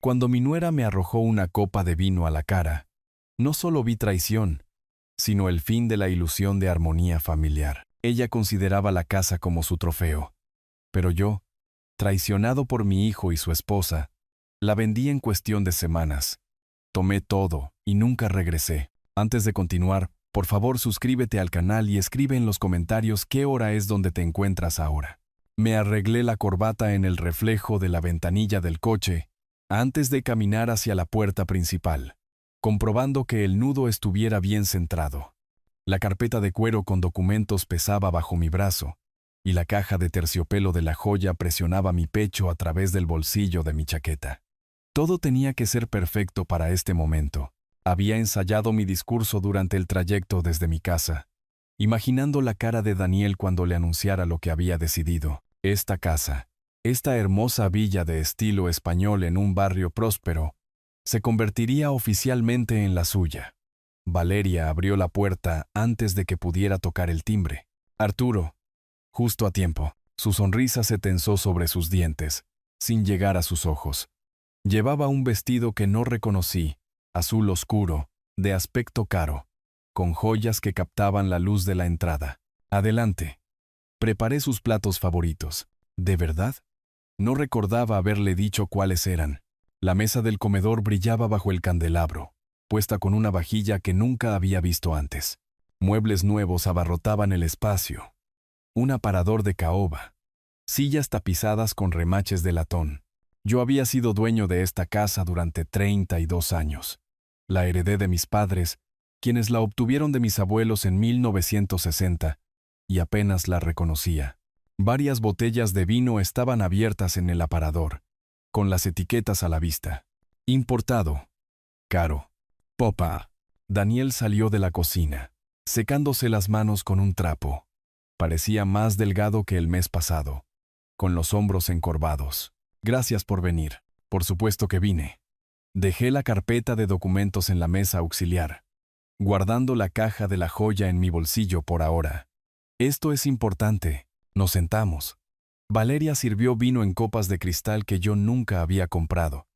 Cuando mi nuera me arrojó una copa de vino a la cara, no solo vi traición, sino el fin de la ilusión de armonía familiar. Ella consideraba la casa como su trofeo, pero yo, traicionado por mi hijo y su esposa, la vendí en cuestión de semanas. Tomé todo y nunca regresé. Antes de continuar, por favor suscríbete al canal y escribe en los comentarios qué hora es donde te encuentras ahora. Me arreglé la corbata en el reflejo de la ventanilla del coche antes de caminar hacia la puerta principal, comprobando que el nudo estuviera bien centrado. La carpeta de cuero con documentos pesaba bajo mi brazo, y la caja de terciopelo de la joya presionaba mi pecho a través del bolsillo de mi chaqueta. Todo tenía que ser perfecto para este momento. Había ensayado mi discurso durante el trayecto desde mi casa, imaginando la cara de Daniel cuando le anunciara lo que había decidido. Esta casa, esta hermosa villa de estilo español en un barrio próspero, se convertiría oficialmente en la suya. Valeria abrió la puerta antes de que pudiera tocar el timbre. Arturo, justo a tiempo. Su sonrisa se tensó sobre sus dientes, sin llegar a sus ojos. Llevaba un vestido que no reconocí, azul oscuro, de aspecto caro, con joyas que captaban la luz de la entrada. Adelante. Preparé sus platos favoritos. ¿De verdad? No recordaba haberle dicho cuáles eran. La mesa del comedor brillaba bajo el candelabro, puesta con una vajilla que nunca había visto antes. Muebles nuevos abarrotaban el espacio. Un aparador de caoba. Sillas tapizadas con remaches de latón. Yo había sido dueño de esta casa durante 32 años. La heredé de mis padres, quienes la obtuvieron de mis abuelos en 1960, y apenas la reconocía. Varias botellas de vino estaban abiertas en el aparador, con las etiquetas a la vista. Importado. Caro. Popa. Daniel salió de la cocina, secándose las manos con un trapo. Parecía más delgado que el mes pasado, con los hombros encorvados. Gracias por venir. Por supuesto que vine. Dejé la carpeta de documentos en la mesa auxiliar, guardando la caja de la joya en mi bolsillo por ahora. Esto es importante. Nos sentamos. Valeria sirvió vino en copas de cristal que yo nunca había comprado,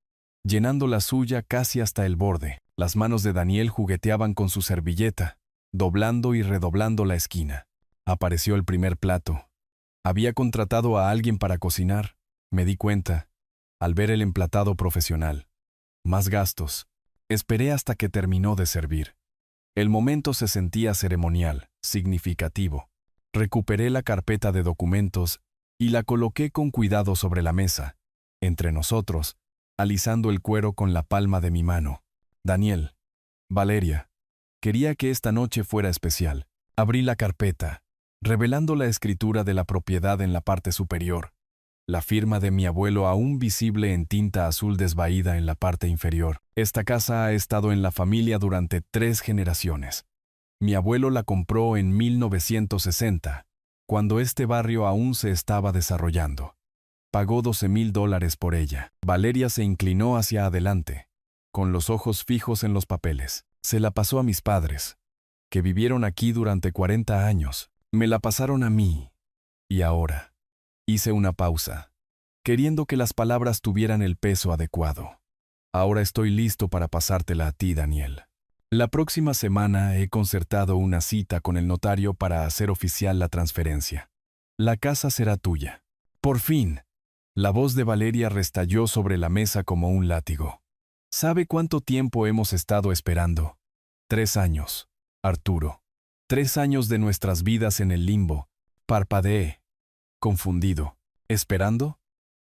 llenando la suya casi hasta el borde. Las manos de Daniel jugueteaban con su servilleta, doblando y redoblando la esquina. Apareció el primer plato. Había contratado a alguien para cocinar, me di cuenta, al ver el emplatado profesional. Más gastos. Esperé hasta que terminó de servir. El momento se sentía ceremonial, significativo. Recuperé la carpeta de documentos y la coloqué con cuidado sobre la mesa, entre nosotros, alisando el cuero con la palma de mi mano. Daniel, Valeria, quería que esta noche fuera especial. Abrí la carpeta, revelando la escritura de la propiedad en la parte superior, la firma de mi abuelo aún visible en tinta azul desvaída en la parte inferior. Esta casa ha estado en la familia durante 3 generaciones. Mi abuelo la compró en 1960, cuando este barrio aún se estaba desarrollando. Pagó $12,000 por ella. Valeria se inclinó hacia adelante, con los ojos fijos en los papeles. Se la pasó a mis padres, que vivieron aquí durante 40 años. Me la pasaron a mí. Y ahora, hice una pausa, queriendo que las palabras tuvieran el peso adecuado. Ahora estoy listo para pasártela a ti, Daniel. La próxima semana he concertado una cita con el notario para hacer oficial la transferencia. La casa será tuya. Por fin. La voz de Valeria restalló sobre la mesa como un látigo. ¿Sabe cuánto tiempo hemos estado esperando? 3 años, Arturo. 3 años de nuestras vidas en el limbo. Parpadeé, confundido. ¿Esperando?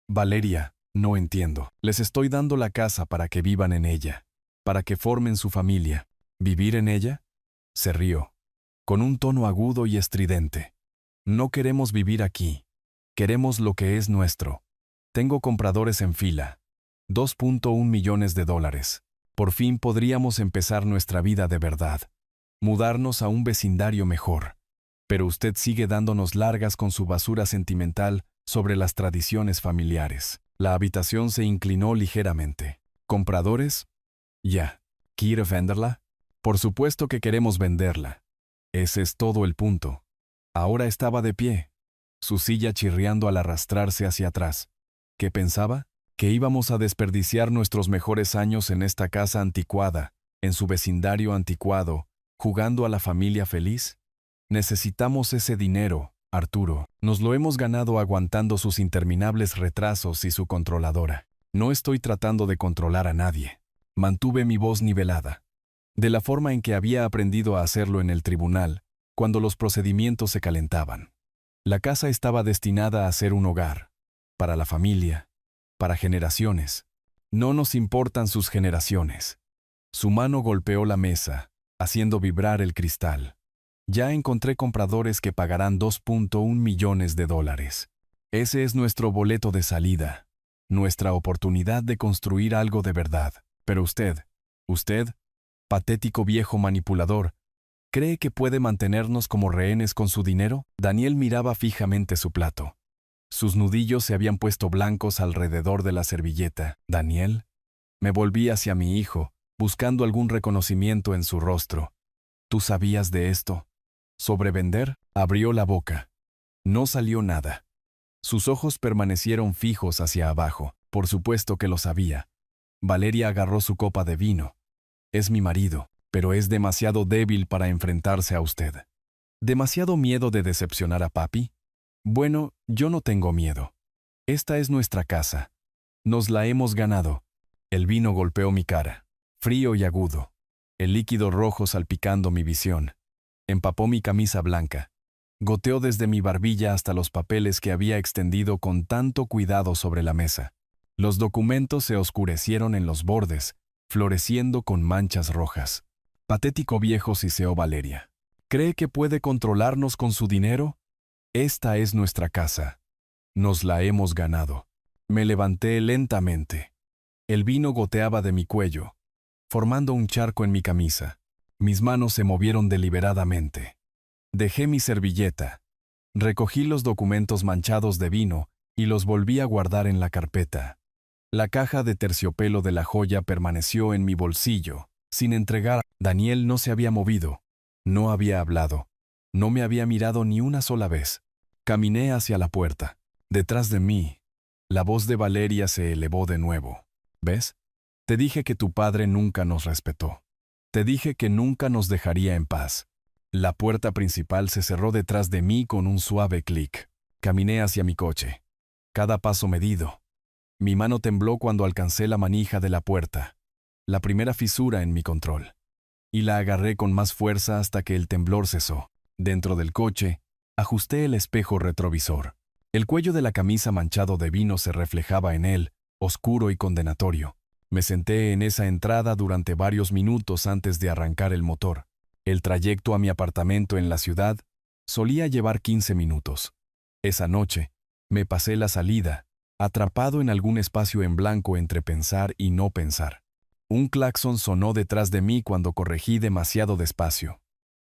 Valeria, no entiendo. Les estoy dando la casa para que vivan en ella, para que formen su familia. ¿Vivir en ella? Se rió, con un tono agudo y estridente. No queremos vivir aquí. Queremos lo que es nuestro. Tengo compradores en fila. $2.1 millones. Por fin podríamos empezar nuestra vida de verdad. Mudarnos a un vecindario mejor. Pero usted sigue dándonos largas con su basura sentimental sobre las tradiciones familiares. La habitación se inclinó ligeramente. ¿Compradores? Ya. ¿Quiere venderla? Por supuesto que queremos venderla. Ese es todo el punto. Ahora estaba de pie, su silla chirriando al arrastrarse hacia atrás. ¿Qué pensaba? ¿Que íbamos a desperdiciar nuestros mejores años en esta casa anticuada, en su vecindario anticuado, jugando a la familia feliz? Necesitamos ese dinero, Arturo. Nos lo hemos ganado aguantando sus interminables retrasos y su controladora. No estoy tratando de controlar a nadie. Mantuve mi voz nivelada, de la forma en que había aprendido a hacerlo en el tribunal, cuando los procedimientos se calentaban. La casa estaba destinada a ser un hogar, para la familia, para generaciones. No nos importan sus generaciones. Su mano golpeó la mesa, haciendo vibrar el cristal. Ya encontré compradores que pagarán $2.1 millones. Ese es nuestro boleto de salida, nuestra oportunidad de construir algo de verdad. Pero usted, patético viejo manipulador, ¿cree que puede mantenernos como rehenes con su dinero? Daniel miraba fijamente su plato. Sus nudillos se habían puesto blancos alrededor de la servilleta. Daniel. Me volví hacia mi hijo, buscando algún reconocimiento en su rostro. ¿Tú sabías de esto? ¿Sobrevender? Abrió la boca. No salió nada. Sus ojos permanecieron fijos hacia abajo. Por supuesto que lo sabía. Valeria agarró su copa de vino. Es mi marido, pero es demasiado débil para enfrentarse a usted. ¿Demasiado miedo de decepcionar a papi? Bueno, yo no tengo miedo. Esta es nuestra casa. Nos la hemos ganado. El vino golpeó mi cara, frío y agudo. El líquido rojo salpicando mi visión. Empapó mi camisa blanca. Goteó desde mi barbilla hasta los papeles que había extendido con tanto cuidado sobre la mesa. Los documentos se oscurecieron en los bordes, floreciendo con manchas rojas. Patético viejo, siseó Valeria. ¿Cree que puede controlarnos con su dinero? Esta es nuestra casa. Nos la hemos ganado. Me levanté lentamente. El vino goteaba de mi cuello, formando un charco en mi camisa. Mis manos se movieron deliberadamente. Dejé mi servilleta. Recogí los documentos manchados de vino y los volví a guardar en la carpeta. La caja de terciopelo de la joya permaneció en mi bolsillo, sin entregar. Daniel no se había movido. No había hablado. No me había mirado ni una sola vez. Caminé hacia la puerta. Detrás de mí, la voz de Valeria se elevó de nuevo. ¿Ves? Te dije que tu padre nunca nos respetó. Te dije que nunca nos dejaría en paz. La puerta principal se cerró detrás de mí con un suave clic. Caminé hacia mi coche. Cada paso medido. Mi mano tembló cuando alcancé la manija de la puerta, la primera fisura en mi control. Y la agarré con más fuerza hasta que el temblor cesó. Dentro del coche, ajusté el espejo retrovisor. El cuello de la camisa manchado de vino se reflejaba en él, oscuro y condenatorio. Me senté en esa entrada durante varios minutos antes de arrancar el motor. El trayecto a mi apartamento en la ciudad solía llevar 15 minutos. Esa noche, me pasé la salida, atrapado en algún espacio en blanco entre pensar y no pensar. Un claxon sonó detrás de mí cuando corregí demasiado despacio.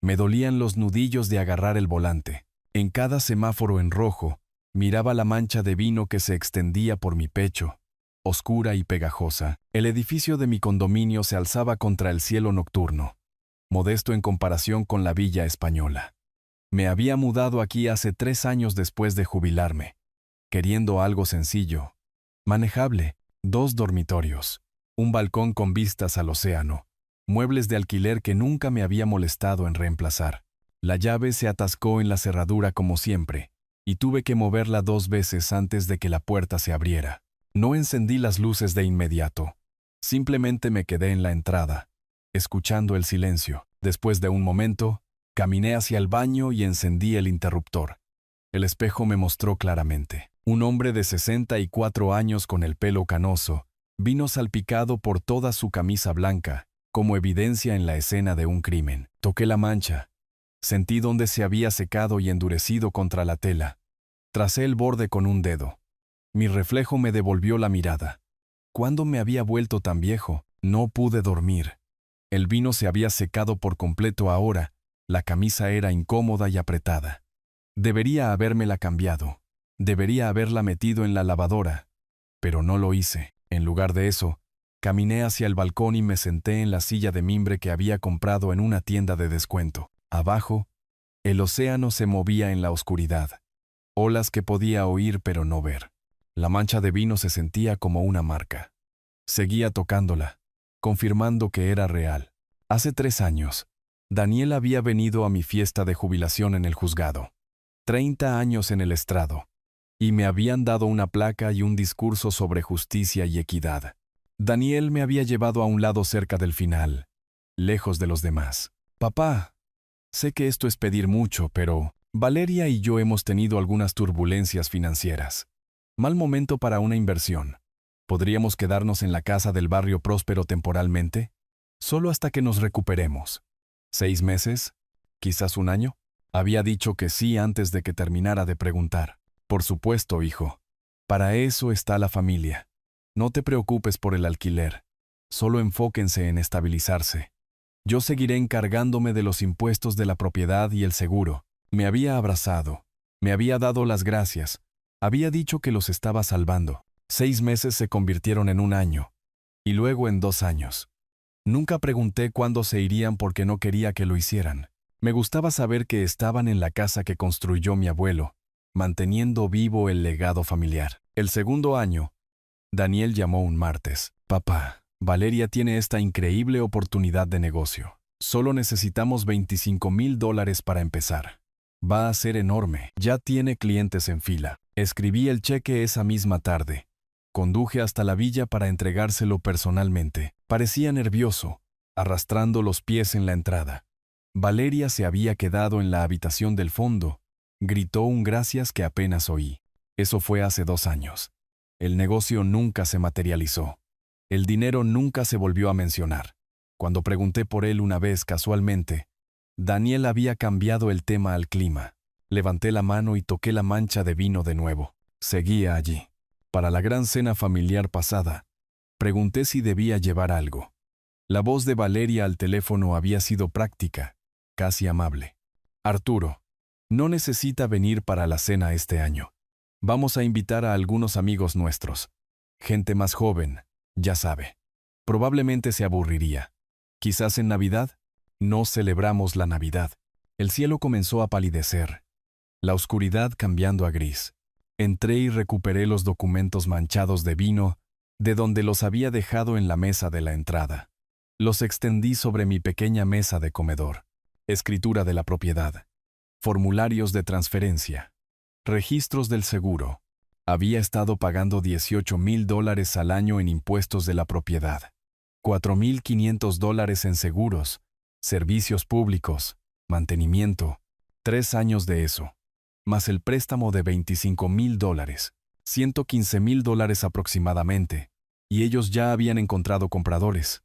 Me dolían los nudillos de agarrar el volante. En cada semáforo en rojo, miraba la mancha de vino que se extendía por mi pecho, oscura y pegajosa. El edificio de mi condominio se alzaba contra el cielo nocturno, modesto en comparación con la villa española. Me había mudado aquí hace 3 años después de jubilarme, queriendo algo sencillo, manejable, 2 dormitorios, un balcón con vistas al océano, muebles de alquiler que nunca me había molestado en reemplazar. La llave se atascó en la cerradura como siempre, y tuve que moverla 2 veces antes de que la puerta se abriera. No encendí las luces de inmediato. Simplemente me quedé en la entrada, escuchando el silencio. Después de un momento, caminé hacia el baño y encendí el interruptor. El espejo me mostró claramente. Un hombre de 64 años con el pelo canoso, vino salpicado por toda su camisa blanca, como evidencia en la escena de un crimen. Toqué la mancha. Sentí donde se había secado y endurecido contra la tela. Tracé el borde con un dedo. Mi reflejo me devolvió la mirada. ¿Cuándo me había vuelto tan viejo? No pude dormir. El vino se había secado por completo ahora. La camisa era incómoda y apretada. Debería habérmela cambiado. Debería haberla metido en la lavadora. Pero no lo hice. En lugar de eso, caminé hacia el balcón y me senté en la silla de mimbre que había comprado en una tienda de descuento. Abajo, el océano se movía en la oscuridad. Olas que podía oír pero no ver. La mancha de vino se sentía como una marca. Seguía tocándola, confirmando que era real. Hace 3 años, Daniel había venido a mi fiesta de jubilación en el juzgado. 30 años en el estrado. Y me habían dado una placa y un discurso sobre justicia y equidad. Daniel me había llevado a un lado cerca del final, lejos de los demás. Papá, sé que esto es pedir mucho, pero Valeria y yo hemos tenido algunas turbulencias financieras. Mal momento para una inversión. ¿Podríamos quedarnos en la casa del barrio próspero temporalmente? Solo hasta que nos recuperemos. 6 meses, quizás 1 año. Había dicho que sí antes de que terminara de preguntar. Por supuesto, hijo. Para eso está la familia. No te preocupes por el alquiler. Solo enfóquense en estabilizarse. Yo seguiré encargándome de los impuestos de la propiedad y el seguro. Me había abrazado. Me había dado las gracias. Había dicho que los estaba salvando. 6 meses se convirtieron en 1 año. Y luego en 2 años. Nunca pregunté cuándo se irían porque no quería que lo hicieran. Me gustaba saber que estaban en la casa que construyó mi abuelo, manteniendo vivo el legado familiar. El segundo año, Daniel llamó un martes. Papá, Valeria tiene esta increíble oportunidad de negocio. Solo necesitamos $25,000 para empezar. Va a ser enorme. Ya tiene clientes en fila. Escribí el cheque esa misma tarde. Conduje hasta la villa para entregárselo personalmente. Parecía nervioso, arrastrando los pies en la entrada. Valeria se había quedado en la habitación del fondo. Gritó un gracias que apenas oí. Eso fue hace 2 años. El negocio nunca se materializó. El dinero nunca se volvió a mencionar. Cuando pregunté por él una vez casualmente, Daniel había cambiado el tema al clima. Levanté la mano y toqué la mancha de vino de nuevo. Seguía allí. Para la gran cena familiar pasada, pregunté si debía llevar algo. La voz de Valeria al teléfono había sido práctica, casi amable. Arturo, no necesita venir para la cena este año. Vamos a invitar a algunos amigos nuestros. Gente más joven, ya sabe. Probablemente se aburriría. Quizás en Navidad. No celebramos la Navidad. El cielo comenzó a palidecer. La oscuridad cambiando a gris. Entré y recuperé los documentos manchados de vino de donde los había dejado en la mesa de la entrada. Los extendí sobre mi pequeña mesa de comedor. Escritura de la propiedad. Formularios de transferencia. Registros del seguro. Había estado pagando $18,000 al año en impuestos de la propiedad. $4,500 en seguros, servicios públicos, mantenimiento. 3 años de eso. Más el préstamo de $25,000, $115,000 aproximadamente, y ellos ya habían encontrado compradores.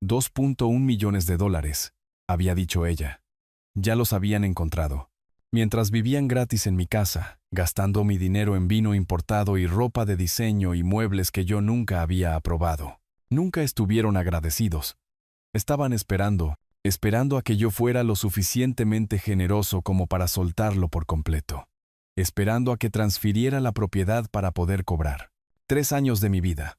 $2.1 millones, había dicho ella. Ya los habían encontrado. Mientras vivían gratis en mi casa, gastando mi dinero en vino importado y ropa de diseño y muebles que yo nunca había aprobado. Nunca estuvieron agradecidos. Estaban esperando a que yo fuera lo suficientemente generoso como para soltarlo por completo. Esperando a que transfiriera la propiedad para poder cobrar. 3 años de mi vida.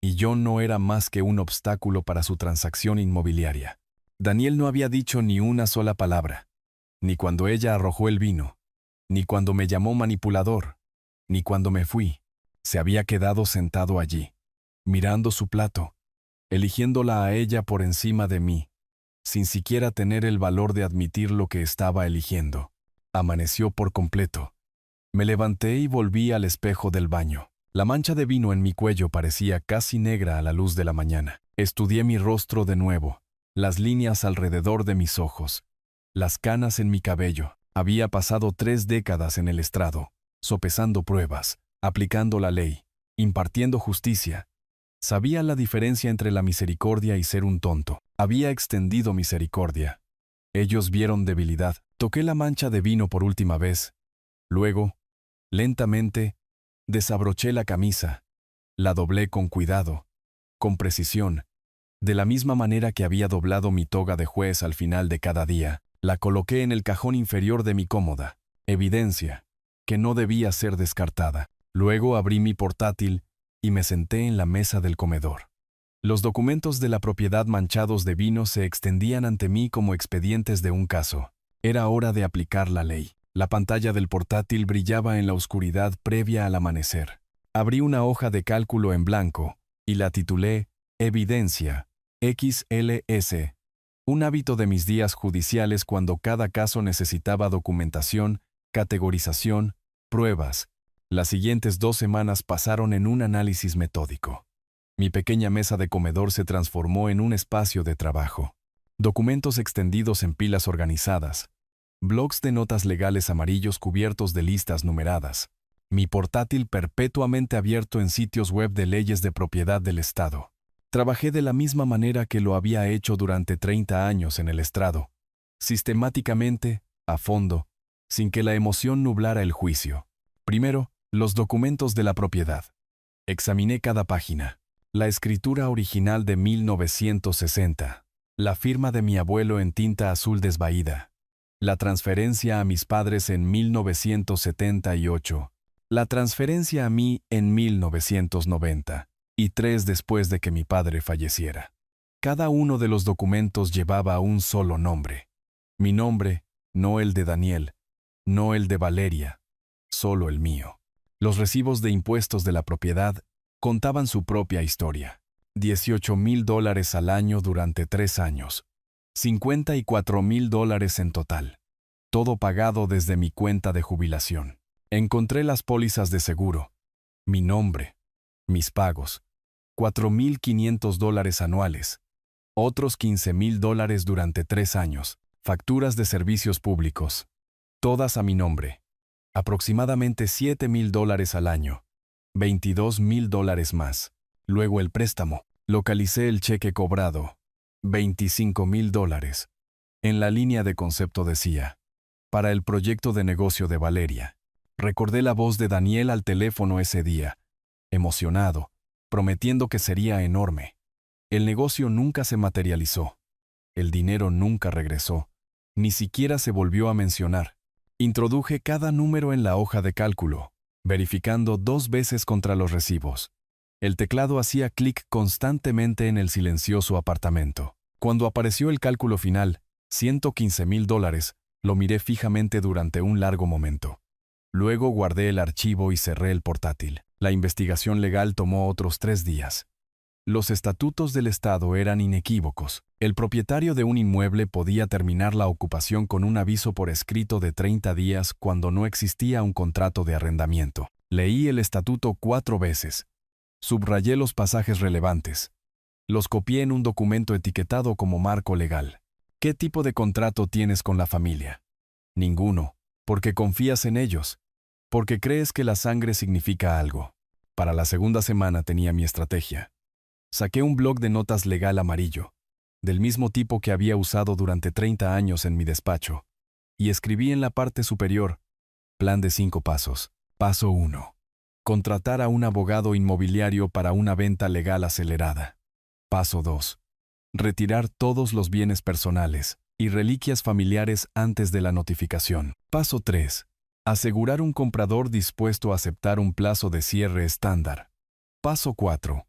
Y yo no era más que un obstáculo para su transacción inmobiliaria. Daniel no había dicho ni una sola palabra. Ni cuando ella arrojó el vino. Ni cuando me llamó manipulador. Ni cuando me fui. Se había quedado sentado allí, mirando su plato, eligiéndola a ella por encima de mí, sin siquiera tener el valor de admitir lo que estaba eligiendo. Amaneció por completo. Me levanté y volví al espejo del baño. La mancha de vino en mi cuello parecía casi negra a la luz de la mañana. Estudié mi rostro de nuevo, las líneas alrededor de mis ojos, las canas en mi cabello. Había pasado 3 décadas en el estrado, sopesando pruebas, aplicando la ley, impartiendo justicia. Sabía la diferencia entre la misericordia y ser un tonto. Había extendido misericordia. Ellos vieron debilidad. Toqué la mancha de vino por última vez. Luego, lentamente, desabroché la camisa. La doblé con cuidado, con precisión, de la misma manera que había doblado mi toga de juez al final de cada día. La coloqué en el cajón inferior de mi cómoda. Evidencia, que no debía ser descartada. Luego abrí mi portátil y me senté en la mesa del comedor. Los documentos de la propiedad manchados de vino se extendían ante mí como expedientes de un caso. Era hora de aplicar la ley. La pantalla del portátil brillaba en la oscuridad previa al amanecer. Abrí una hoja de cálculo en blanco y la titulé Evidencia, XLS, un hábito de mis días judiciales cuando cada caso necesitaba documentación, categorización, pruebas. Las siguientes 2 semanas pasaron en un análisis metódico. Mi pequeña mesa de comedor se transformó en un espacio de trabajo. Documentos extendidos en pilas organizadas. Blocs de notas legales amarillos cubiertos de listas numeradas. Mi portátil perpetuamente abierto en sitios web de leyes de propiedad del Estado. Trabajé de la misma manera que lo había hecho durante 30 años en el estrado. Sistemáticamente, a fondo, sin que la emoción nublara el juicio. Primero, los documentos de la propiedad. Examiné cada página. La escritura original de 1960. La firma de mi abuelo en tinta azul desvaída. La transferencia a mis padres en 1978. La transferencia a mí en 1990. Y 3 después de que mi padre falleciera. Cada uno de los documentos llevaba un solo nombre. Mi nombre, no el de Daniel, no el de Valeria, solo el mío. Los recibos de impuestos de la propiedad contaban su propia historia. $18,000 al año durante 3 años. $54,000 en total. Todo pagado desde mi cuenta de jubilación. Encontré las pólizas de seguro. Mi nombre. Mis pagos. $4,500 anuales. Otros $15,000 durante 3 años. Facturas de servicios públicos. Todas a mi nombre. Aproximadamente $7,000 al año. $22,000 más. Luego el préstamo. Localicé el cheque cobrado. $25,000. En la línea de concepto decía, para el proyecto de negocio de Valeria. Recordé la voz de Daniel al teléfono ese día, emocionado, prometiendo que sería enorme. El negocio nunca se materializó. El dinero nunca regresó. Ni siquiera se volvió a mencionar. Introduje cada número en la hoja de cálculo, verificando 2 veces contra los recibos. El teclado hacía clic constantemente en el silencioso apartamento. Cuando apareció el cálculo final, $115,000, lo miré fijamente durante un largo momento. Luego guardé el archivo y cerré el portátil. La investigación legal tomó otros 3 días. Los estatutos del Estado eran inequívocos. El propietario de un inmueble podía terminar la ocupación con un aviso por escrito de 30 días cuando no existía un contrato de arrendamiento. Leí el estatuto 4 veces. Subrayé los pasajes relevantes. Los copié en un documento etiquetado como marco legal. ¿Qué tipo de contrato tienes con la familia? Ninguno, porque confías en ellos, porque crees que la sangre significa algo. Para la segunda semana tenía mi estrategia. Saqué un bloc de notas legal amarillo, del mismo tipo que había usado durante 30 años en mi despacho, y escribí en la parte superior, plan de 5 pasos. Paso 1. Contratar a un abogado inmobiliario para una venta legal acelerada. Paso 2. Retirar todos los bienes personales y reliquias familiares antes de la notificación. Paso 3. Asegurar un comprador dispuesto a aceptar un plazo de cierre estándar. Paso 4.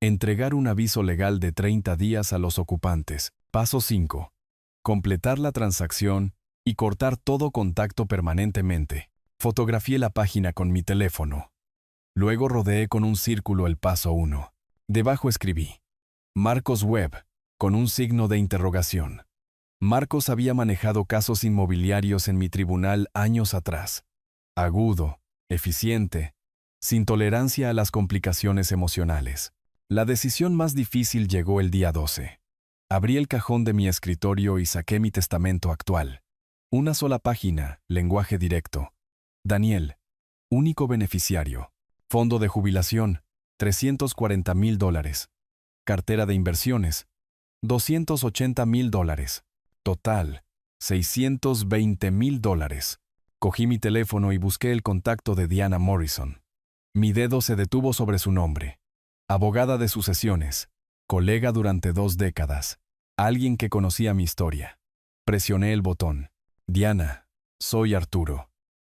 Entregar un aviso legal de 30 días a los ocupantes. Paso 5. Completar la transacción y cortar todo contacto permanentemente. Fotografié la página con mi teléfono. Luego rodeé con un círculo el paso 1. Debajo escribí Marcos Webb, con un signo de interrogación. Marcos había manejado casos inmobiliarios en mi tribunal años atrás. Agudo, eficiente, sin tolerancia a las complicaciones emocionales. La decisión más difícil llegó el día 12. Abrí el cajón de mi escritorio y saqué mi testamento actual. Una sola página, lenguaje directo. Daniel, único beneficiario. Fondo de jubilación, $340,000. Cartera de inversiones, $280,000. Total, $620,000. Cogí mi teléfono y busqué el contacto de Diana Morrison. Mi dedo se detuvo sobre su nombre. Abogada de sucesiones, colega durante 2 décadas, alguien que conocía mi historia. Presioné el botón. Diana, soy Arturo.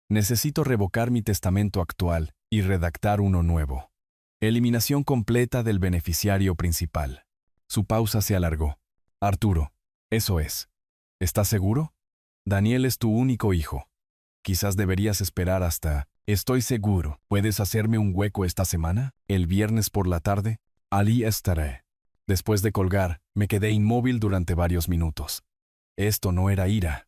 Necesito revocar mi testamento actual y redactar uno nuevo. Eliminación completa del beneficiario principal. Su pausa se alargó. Arturo, eso es. ¿Estás seguro? Daniel es tu único hijo. Quizás deberías esperar hasta... Estoy seguro. ¿Puedes hacerme un hueco esta semana? El viernes por la tarde. Allí estaré. Después de colgar, me quedé inmóvil durante varios minutos. Esto no era ira.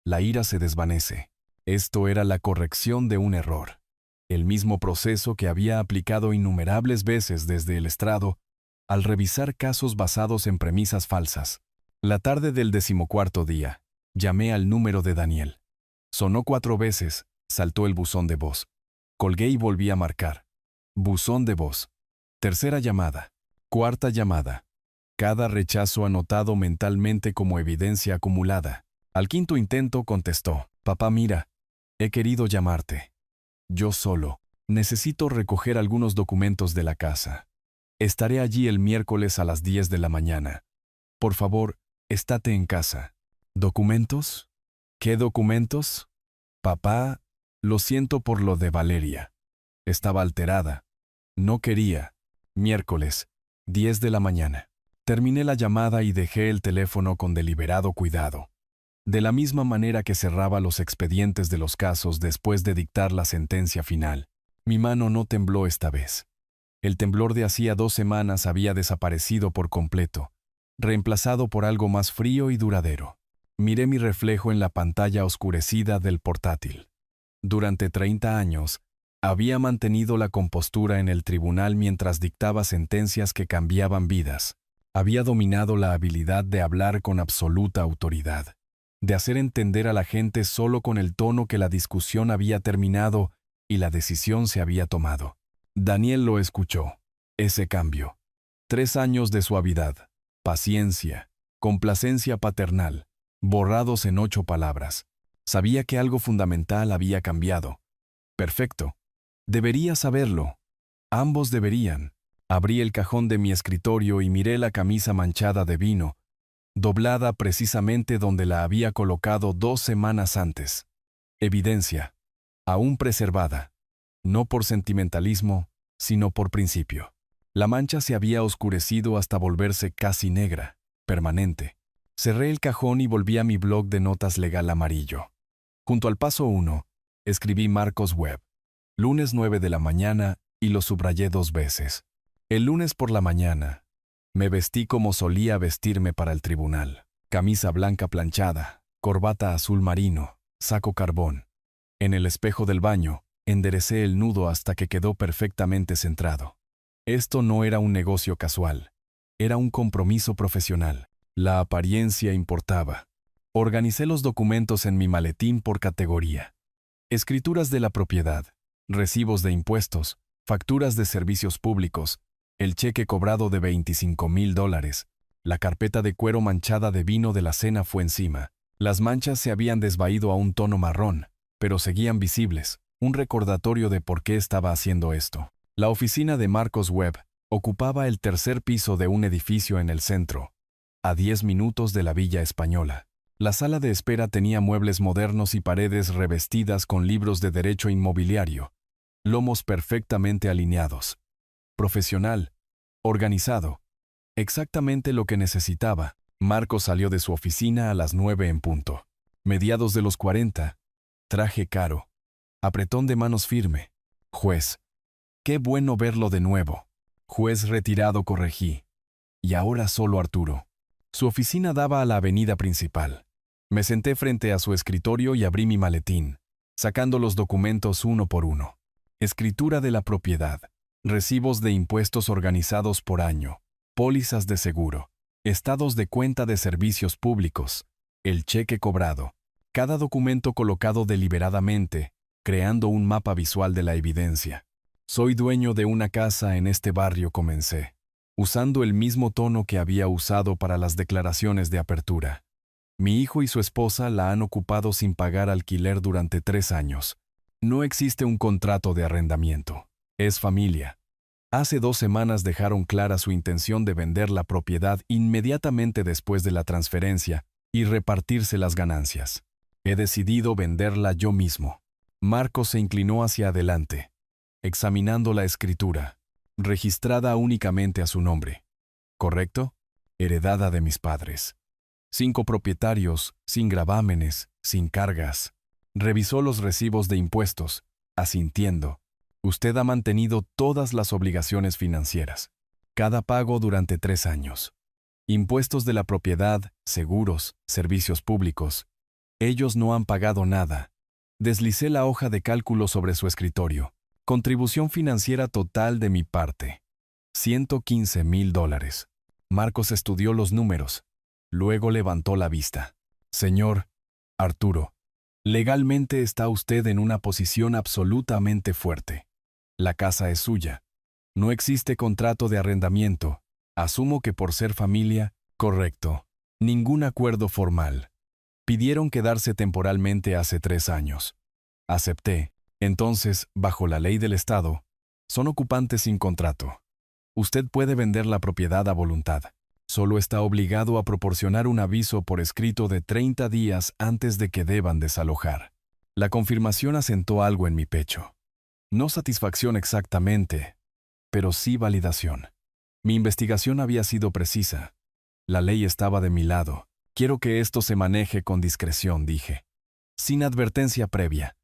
La ira se desvanece. Esto era la corrección de un error. El mismo proceso que había aplicado innumerables veces desde el estrado al revisar casos basados en premisas falsas. La tarde del 14º día, llamé al número de Daniel. Sonó 4 veces, saltó el buzón de voz. Colgué y volví a marcar. Buzón de voz. Tercera llamada. Cuarta llamada. Cada rechazo anotado mentalmente como evidencia acumulada. Al quinto intento contestó: «Papá, mira, he querido llamarte. Yo solo. Necesito recoger algunos documentos de la casa. Estaré allí el miércoles a las 10 de la mañana. Por favor, estate en casa». ¿Documentos? ¿Qué documentos? Papá, lo siento por lo de Valeria. Estaba alterada. No quería. Miércoles, 10 de la mañana. Terminé la llamada y dejé el teléfono con deliberado cuidado. De la misma manera que cerraba los expedientes de los casos después de dictar la sentencia final, mi mano no tembló esta vez. El temblor de hacía 2 semanas había desaparecido por completo, reemplazado por algo más frío y duradero. Miré mi reflejo en la pantalla oscurecida del portátil. Durante 30 años, había mantenido la compostura en el tribunal mientras dictaba sentencias que cambiaban vidas. Había dominado la habilidad de hablar con absoluta autoridad, de hacer entender a la gente solo con el tono que la discusión había terminado y la decisión se había tomado. Daniel lo escuchó. Ese cambio. 3 años de suavidad, paciencia, complacencia paternal, borrados en 8 palabras. Sabía que algo fundamental había cambiado. Perfecto. Debería saberlo. Ambos deberían. Abrí el cajón de mi escritorio y miré la camisa manchada de vino, doblada precisamente donde la había colocado 2 semanas antes. Evidencia. Aún preservada. No por sentimentalismo, sino por principio. La mancha se había oscurecido hasta volverse casi negra, permanente. Cerré el cajón y volví a mi blog de notas legal amarillo. Junto al paso 1, escribí Marcos Webb. Lunes 9 de la mañana y lo subrayé 2 veces. El lunes por la mañana, me vestí como solía vestirme para el tribunal. Camisa blanca planchada, corbata azul marino, saco carbón. En el espejo del baño, enderecé el nudo hasta que quedó perfectamente centrado. Esto no era un negocio casual. Era un compromiso profesional. La apariencia importaba. Organicé los documentos en mi maletín por categoría. Escrituras de la propiedad, recibos de impuestos, facturas de servicios públicos, el cheque cobrado de $25,000. La carpeta de cuero manchada de vino de la cena fue encima. Las manchas se habían desvaído a un tono marrón, pero seguían visibles, un recordatorio de por qué estaba haciendo esto. La oficina de Marcos Webb ocupaba el 3er piso de un edificio en el centro, a 10 minutos de la Villa Española. La sala de espera tenía muebles modernos y paredes revestidas con libros de derecho inmobiliario, lomos perfectamente alineados. Profesional, organizado, exactamente lo que necesitaba. Marcos salió de su oficina a las 9 en punto. Mediados de los 40, traje caro, apretón de manos firme. Juez. Qué bueno verlo de nuevo. Juez retirado, corregí. Y ahora solo Arturo. Su oficina daba a la avenida principal. Me senté frente a su escritorio y abrí mi maletín, sacando los documentos uno por uno. Escritura de la propiedad. Recibos de impuestos organizados por año, pólizas de seguro, estados de cuenta de servicios públicos, el cheque cobrado, cada documento colocado deliberadamente, creando un mapa visual de la evidencia. Soy dueño de una casa en este barrio, comencé, usando el mismo tono que había usado para las declaraciones de apertura. Mi hijo y su esposa la han ocupado sin pagar alquiler durante 3 años. No existe un contrato de arrendamiento. Es familia. Hace 2 semanas dejaron clara su intención de vender la propiedad inmediatamente después de la transferencia y repartirse las ganancias. He decidido venderla yo mismo. Marcos se inclinó hacia adelante, examinando la escritura, registrada únicamente a su nombre. ¿Correcto? Heredada de mis padres. 5 propietarios, sin gravámenes, sin cargas. Revisó los recibos de impuestos, asintiendo. Usted ha mantenido todas las obligaciones financieras. Cada pago durante 3 años. Impuestos de la propiedad, seguros, servicios públicos. Ellos no han pagado nada. Deslicé la hoja de cálculo sobre su escritorio. Contribución financiera total de mi parte. $115,000. Marcos estudió los números. Luego levantó la vista. Señor Arturo, legalmente está usted en una posición absolutamente fuerte. La casa es suya. No existe contrato de arrendamiento. Asumo que por ser familia, correcto. Ningún acuerdo formal. Pidieron quedarse temporalmente hace 3 años. Acepté. Entonces, bajo la ley del Estado, son ocupantes sin contrato. Usted puede vender la propiedad a voluntad. Solo está obligado a proporcionar un aviso por escrito de 30 días antes de que deban desalojar. La confirmación asentó algo en mi pecho. No satisfacción exactamente, pero sí validación. Mi investigación había sido precisa. La ley estaba de mi lado. Quiero que esto se maneje con discreción, dije. Sin advertencia previa.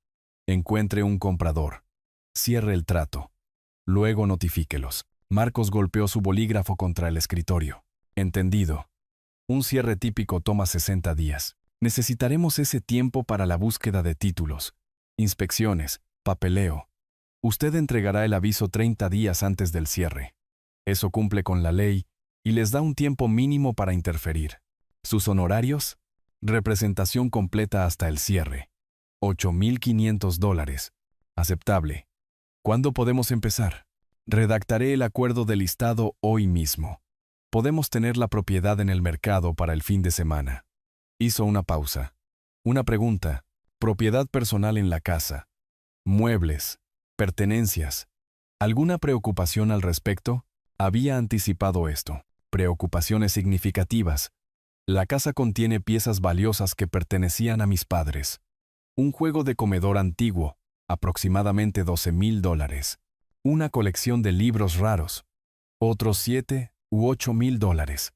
Encuentre un comprador. Cierre el trato. Luego notifíquelos. Marcos golpeó su bolígrafo contra el escritorio. Entendido. Un cierre típico toma 60 días. Necesitaremos ese tiempo para la búsqueda de títulos, inspecciones, papeleo. Usted entregará el aviso 30 días antes del cierre. Eso cumple con la ley y les da un tiempo mínimo para interferir. ¿Sus honorarios? Representación completa hasta el cierre. $8,500. Aceptable. ¿Cuándo podemos empezar? Redactaré el acuerdo de listado hoy mismo. Podemos tener la propiedad en el mercado para el fin de semana. Hizo una pausa. Una pregunta. Propiedad personal en la casa. Muebles. Pertenencias. ¿Alguna preocupación al respecto? Había anticipado esto. Preocupaciones significativas. La casa contiene piezas valiosas que pertenecían a mis padres. Un juego de comedor antiguo, aproximadamente $12,000. Una colección de libros raros. Otros $7,000 u $8,000.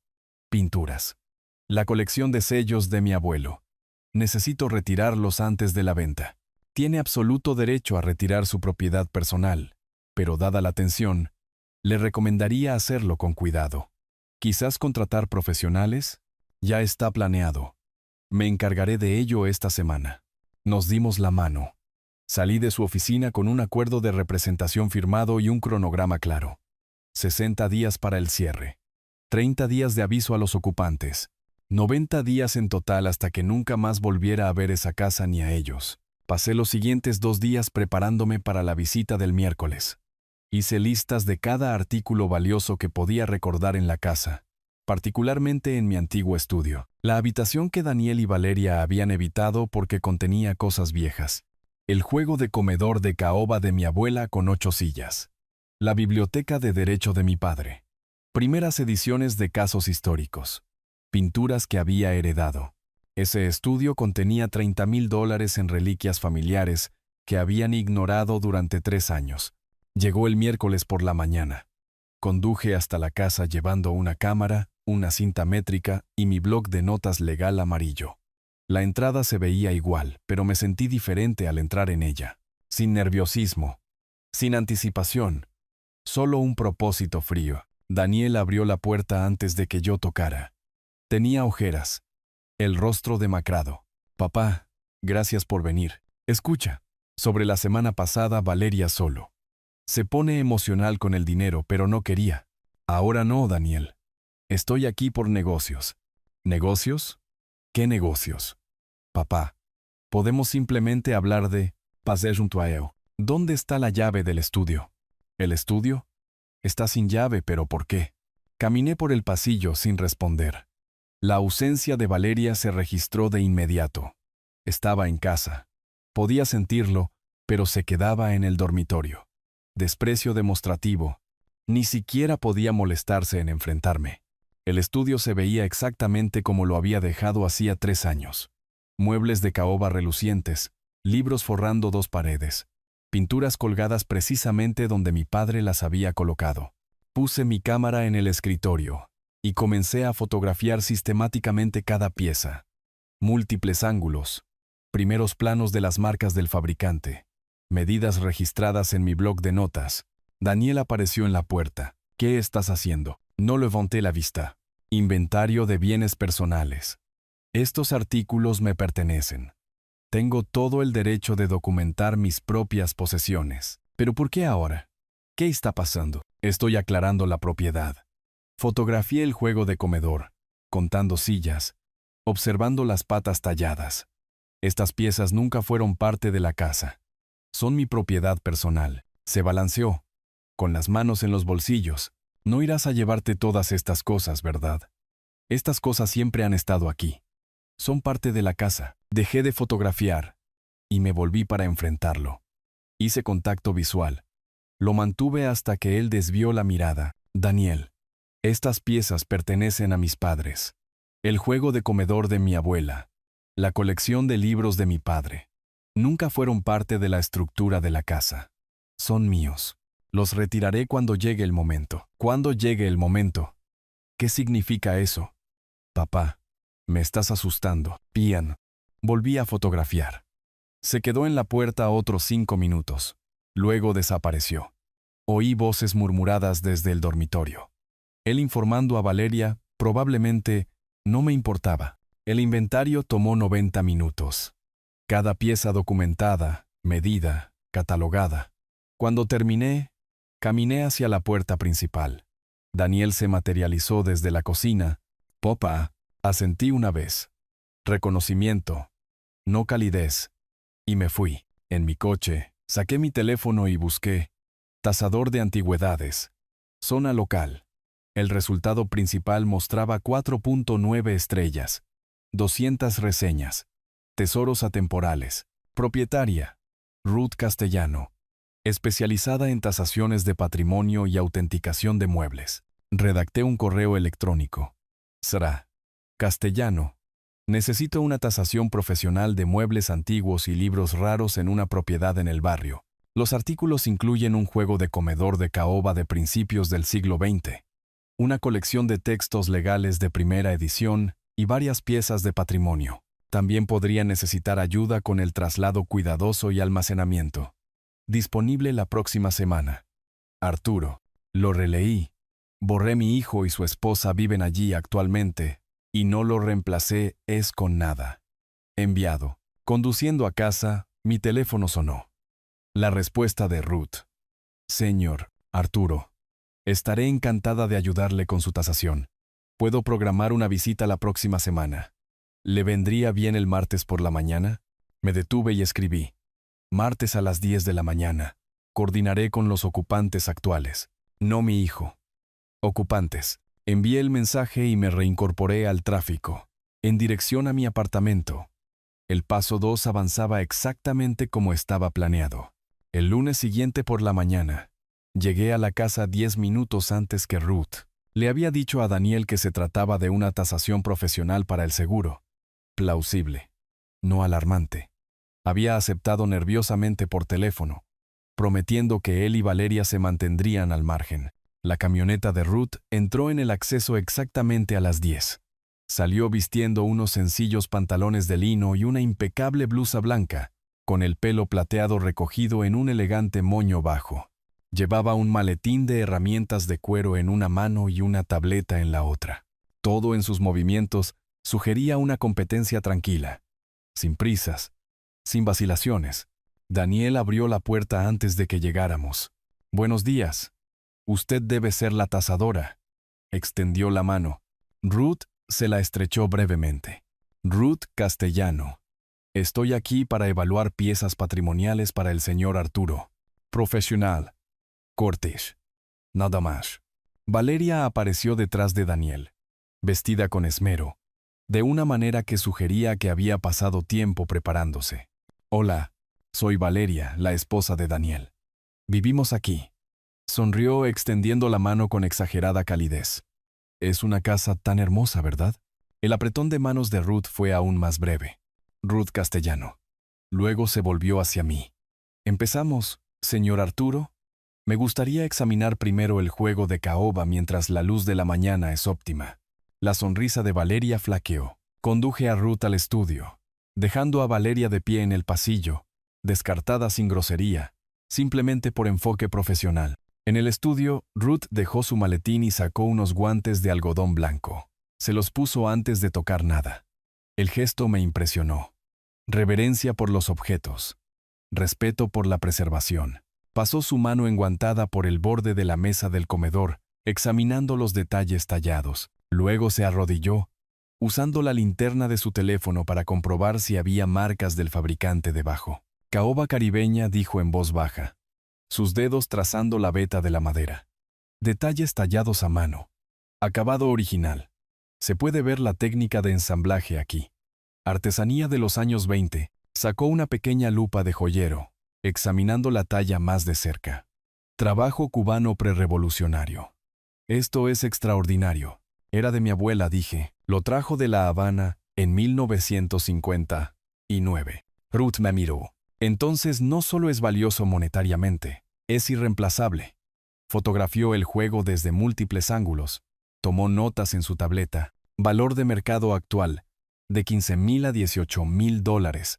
Pinturas. La colección de sellos de mi abuelo. Necesito retirarlos antes de la venta. Tiene absoluto derecho a retirar su propiedad personal, pero dada la tensión, le recomendaría hacerlo con cuidado. Quizás contratar profesionales. Ya está planeado. Me encargaré de ello esta semana. Nos dimos la mano. Salí de su oficina con un acuerdo de representación firmado y un cronograma claro. 60 días para el cierre. 30 días de aviso a los ocupantes. 90 días en total hasta que nunca más volviera a ver esa casa ni a ellos. Pasé los siguientes 2 días preparándome para la visita del miércoles. Hice listas de cada artículo valioso que podía recordar en la casa, particularmente en mi antiguo estudio. La habitación que Daniel y Valeria habían evitado porque contenía cosas viejas. El juego de comedor de caoba de mi abuela con 8 sillas. La biblioteca de derecho de mi padre. Primeras ediciones de casos históricos. Pinturas que había heredado. Ese estudio contenía $30,000 en reliquias familiares que habían ignorado durante 3 años. Llegó el miércoles por la mañana. Conduje hasta la casa llevando una cámara, una cinta métrica y mi bloc de notas legal amarillo. La entrada se veía igual, pero me sentí diferente al entrar en ella. Sin nerviosismo. Sin anticipación. Solo un propósito frío. Daniel abrió la puerta antes de que yo tocara. Tenía ojeras. El rostro demacrado. Papá, gracias por venir. Escucha. Sobre la semana pasada Valeria solo. Se pone emocional con el dinero, pero no quería. Ahora no, Daniel. Estoy aquí por negocios. ¿Negocios? ¿Qué negocios? Papá, podemos simplemente hablar de passer junto a él. ¿Dónde está la llave del estudio? ¿El estudio? Está sin llave, pero ¿por qué? Caminé por el pasillo sin responder. La ausencia de Valeria se registró de inmediato. Estaba en casa. Podía sentirlo, pero se quedaba en el dormitorio. Desprecio demostrativo. Ni siquiera podía molestarse en enfrentarme. El estudio se veía exactamente como lo había dejado hacía 3 años. Muebles de caoba relucientes, libros forrando 2 paredes, pinturas colgadas precisamente donde mi padre las había colocado. Puse mi cámara en el escritorio y comencé a fotografiar sistemáticamente cada pieza. Múltiples ángulos, primeros planos de las marcas del fabricante. medidas registradas en mi blog de notas. Daniel apareció en la puerta. ¿Qué estás haciendo? No levanté la vista. Inventario de bienes personales. Estos artículos me pertenecen. Tengo todo el derecho de documentar mis propias posesiones. ¿Pero por qué ahora? ¿Qué está pasando? Estoy aclarando la propiedad. Fotografié el juego de comedor, contando sillas, observando las patas talladas. Estas piezas nunca fueron parte de la casa. Son mi propiedad personal. Se balanceó, con las manos en los bolsillos. No irás a llevarte todas estas cosas, ¿verdad? Estas cosas siempre han estado aquí. Son parte de la casa. Dejé de fotografiar y me volví para enfrentarlo. Hice contacto visual. Lo mantuve hasta que él desvió la mirada. Daniel, estas piezas pertenecen a mis padres. El juego de comedor de mi abuela. La colección de libros de mi padre. Nunca fueron parte de la estructura de la casa. Son míos. Los retiraré cuando llegue el momento. ¿Cuándo llegue el momento? ¿Qué significa eso? Papá, me estás asustando. Pian. Volví a fotografiar. Se quedó en la puerta otros 5 minutos. Luego desapareció. Oí voces murmuradas desde el dormitorio. Él informando a Valeria, probablemente, no me importaba. El inventario tomó 90 minutos. Cada pieza documentada, medida, catalogada. Cuando terminé, caminé hacia la puerta principal. Daniel se materializó desde la cocina. Papá, asentí una vez. Reconocimiento, no calidez. Y me fui. En mi coche, saqué mi teléfono y busqué. Tasador de antigüedades. Zona local. El resultado principal mostraba 4.9 estrellas. 200 reseñas. Tesoros atemporales. Propietaria. Ruth Castellano. Especializada en tasaciones de patrimonio y autenticación de muebles. Redacté un correo electrónico. Sra. Castellano. Necesito una tasación profesional de muebles antiguos y libros raros en una propiedad en el barrio. Los artículos incluyen un juego de comedor de caoba de principios del siglo XX, una colección de textos legales de primera edición y varias piezas de patrimonio. También podría necesitar ayuda con el traslado cuidadoso y almacenamiento. Disponible la próxima semana. Arturo. Lo releí. Borré mi hijo y su esposa viven allí actualmente, y no lo reemplacé es con nada. Enviado. Conduciendo a casa, mi teléfono sonó. La respuesta de Ruth. Señor Arturo, estaré encantada de ayudarle con su tasación. Puedo programar una visita la próxima semana. ¿Le vendría bien el martes por la mañana? Me detuve y escribí. Martes a las 10 de la mañana. Coordinaré con los ocupantes actuales. No mi hijo. Ocupantes. Envié el mensaje y me reincorporé al tráfico, en dirección a mi apartamento. El paso 2 avanzaba exactamente como estaba planeado. El lunes siguiente por la mañana, llegué a la casa 10 minutos antes que Ruth. Le había dicho a Daniel que se trataba de una tasación profesional para el seguro. Plausible, no alarmante. Había aceptado nerviosamente por teléfono, prometiendo que él y Valeria se mantendrían al margen. La camioneta de Ruth entró en el acceso exactamente a las 10. Salió vistiendo unos sencillos pantalones de lino y una impecable blusa blanca, con el pelo plateado recogido en un elegante moño bajo. Llevaba un maletín de herramientas de cuero en una mano y una tableta en la otra. Todo en sus movimientos sugería una competencia tranquila, sin prisas, sin vacilaciones. Daniel abrió la puerta antes de que llegáramos. Buenos días. Usted debe ser la tasadora. Extendió la mano. Ruth se la estrechó brevemente. Ruth Castellano. Estoy aquí para evaluar piezas patrimoniales para el señor Arturo. Profesional. Cortés. Nada más. Valeria apareció detrás de Daniel, vestida con esmero, de una manera que sugería que había pasado tiempo preparándose. Hola, soy Valeria, la esposa de Daniel. Vivimos aquí. Sonrió extendiendo la mano con exagerada calidez. Es una casa tan hermosa, ¿verdad? El apretón de manos de Ruth fue aún más breve. Ruth Castellano. Luego se volvió hacia mí. ¿Empezamos, señor Arturo? Me gustaría examinar primero el juego de caoba mientras la luz de la mañana es óptima. La sonrisa de Valeria flaqueó. Conduje a Ruth al estudio, dejando a Valeria de pie en el pasillo, descartada sin grosería, simplemente por enfoque profesional. En el estudio, Ruth dejó su maletín y sacó unos guantes de algodón blanco. Se los puso antes de tocar nada. El gesto me impresionó. Reverencia por los objetos. Respeto por la preservación. Pasó su mano enguantada por el borde de la mesa del comedor, examinando los detalles tallados. Luego se arrodilló, usando la linterna de su teléfono para comprobar si había marcas del fabricante debajo. Caoba caribeña, dijo en voz baja, sus dedos trazando la veta de la madera. Detalles tallados a mano. Acabado original. Se puede ver la técnica de ensamblaje aquí. Artesanía de los años 20. Sacó una pequeña lupa de joyero, examinando la talla más de cerca. Trabajo cubano prerevolucionario. Esto es extraordinario. Era de mi abuela, dije. Lo trajo de La Habana en 1959. Ruth me miró. Entonces no solo es valioso monetariamente, es irreemplazable. Fotografió el juego desde múltiples ángulos. Tomó notas en su tableta. Valor de mercado actual, de $15,000 a $18,000.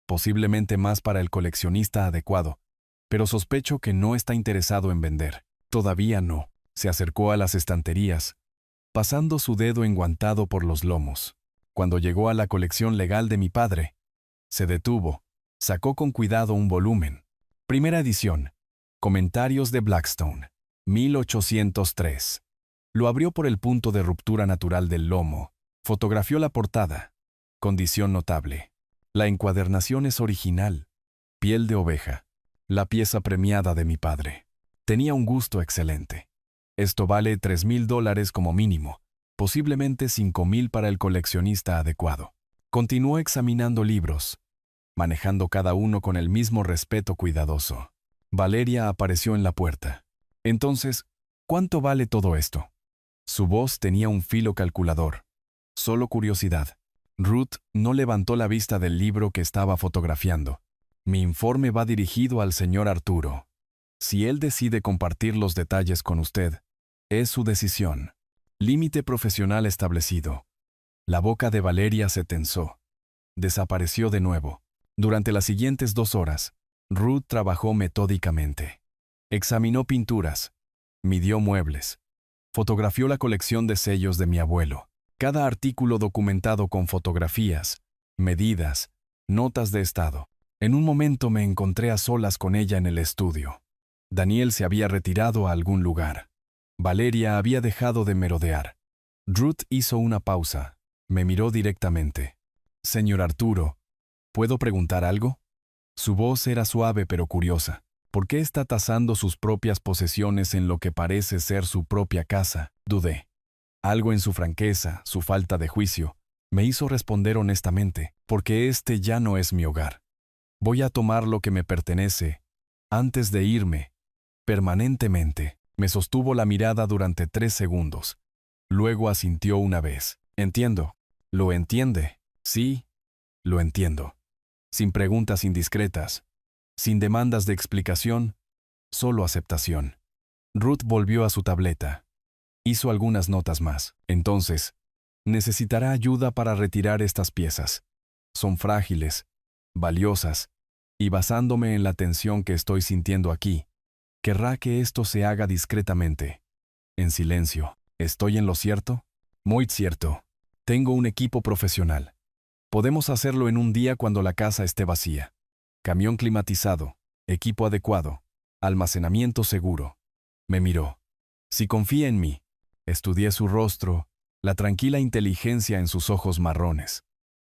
Posiblemente más para el coleccionista adecuado, pero sospecho que no está interesado en vender. Todavía no. Se acercó a las estanterías, pasando su dedo enguantado por los lomos. Cuando llegó a la colección legal de mi padre, se detuvo, sacó con cuidado un volumen. Primera edición. Comentarios de Blackstone. 1803. Lo abrió por el punto de ruptura natural del lomo. Fotografió la portada. Condición notable. La encuadernación es original. Piel de oveja. La pieza premiada de mi padre. Tenía un gusto excelente. Esto vale $3,000 como mínimo, posiblemente $5,000 para el coleccionista adecuado. Continuó examinando libros, manejando cada uno con el mismo respeto cuidadoso. Valeria apareció en la puerta. Entonces, ¿cuánto vale todo esto? Su voz tenía un filo calculador. Solo curiosidad. Ruth no levantó la vista del libro que estaba fotografiando. Mi informe va dirigido al señor Arturo. Si él decide compartir los detalles con usted, es su decisión. Límite profesional establecido. La boca de Valeria se tensó. Desapareció de nuevo. Durante las siguientes 2 horas, Ruth trabajó metódicamente. Examinó pinturas, midió muebles, fotografió la colección de sellos de mi abuelo. Cada artículo documentado con fotografías, medidas, notas de estado. En un momento me encontré a solas con ella en el estudio. Daniel se había retirado a algún lugar. Valeria había dejado de merodear. Ruth hizo una pausa. Me miró directamente. Señor Arturo, ¿puedo preguntar algo? Su voz era suave pero curiosa. ¿Por qué está tasando sus propias posesiones en lo que parece ser su propia casa? Dudé. Algo en su franqueza, su falta de juicio, me hizo responder honestamente, porque este ya no es mi hogar. Voy a tomar lo que me pertenece, antes de irme, permanentemente. Me sostuvo la mirada durante 3 segundos. Luego asintió una vez. Entiendo. ¿Lo entiende? Sí, lo entiendo. Sin preguntas indiscretas, sin demandas de explicación, solo aceptación. Ruth volvió a su tableta. Hizo algunas notas más. Entonces, necesitará ayuda para retirar estas piezas. Son frágiles, valiosas, y basándome en la tensión que estoy sintiendo aquí, querrá que esto se haga discretamente. En silencio. ¿Estoy en lo cierto? Muy cierto. Tengo un equipo profesional. Podemos hacerlo en un día cuando la casa esté vacía. Camión climatizado, equipo adecuado, almacenamiento seguro. Me miró. Si confía en mí. Estudié su rostro, la tranquila inteligencia en sus ojos marrones,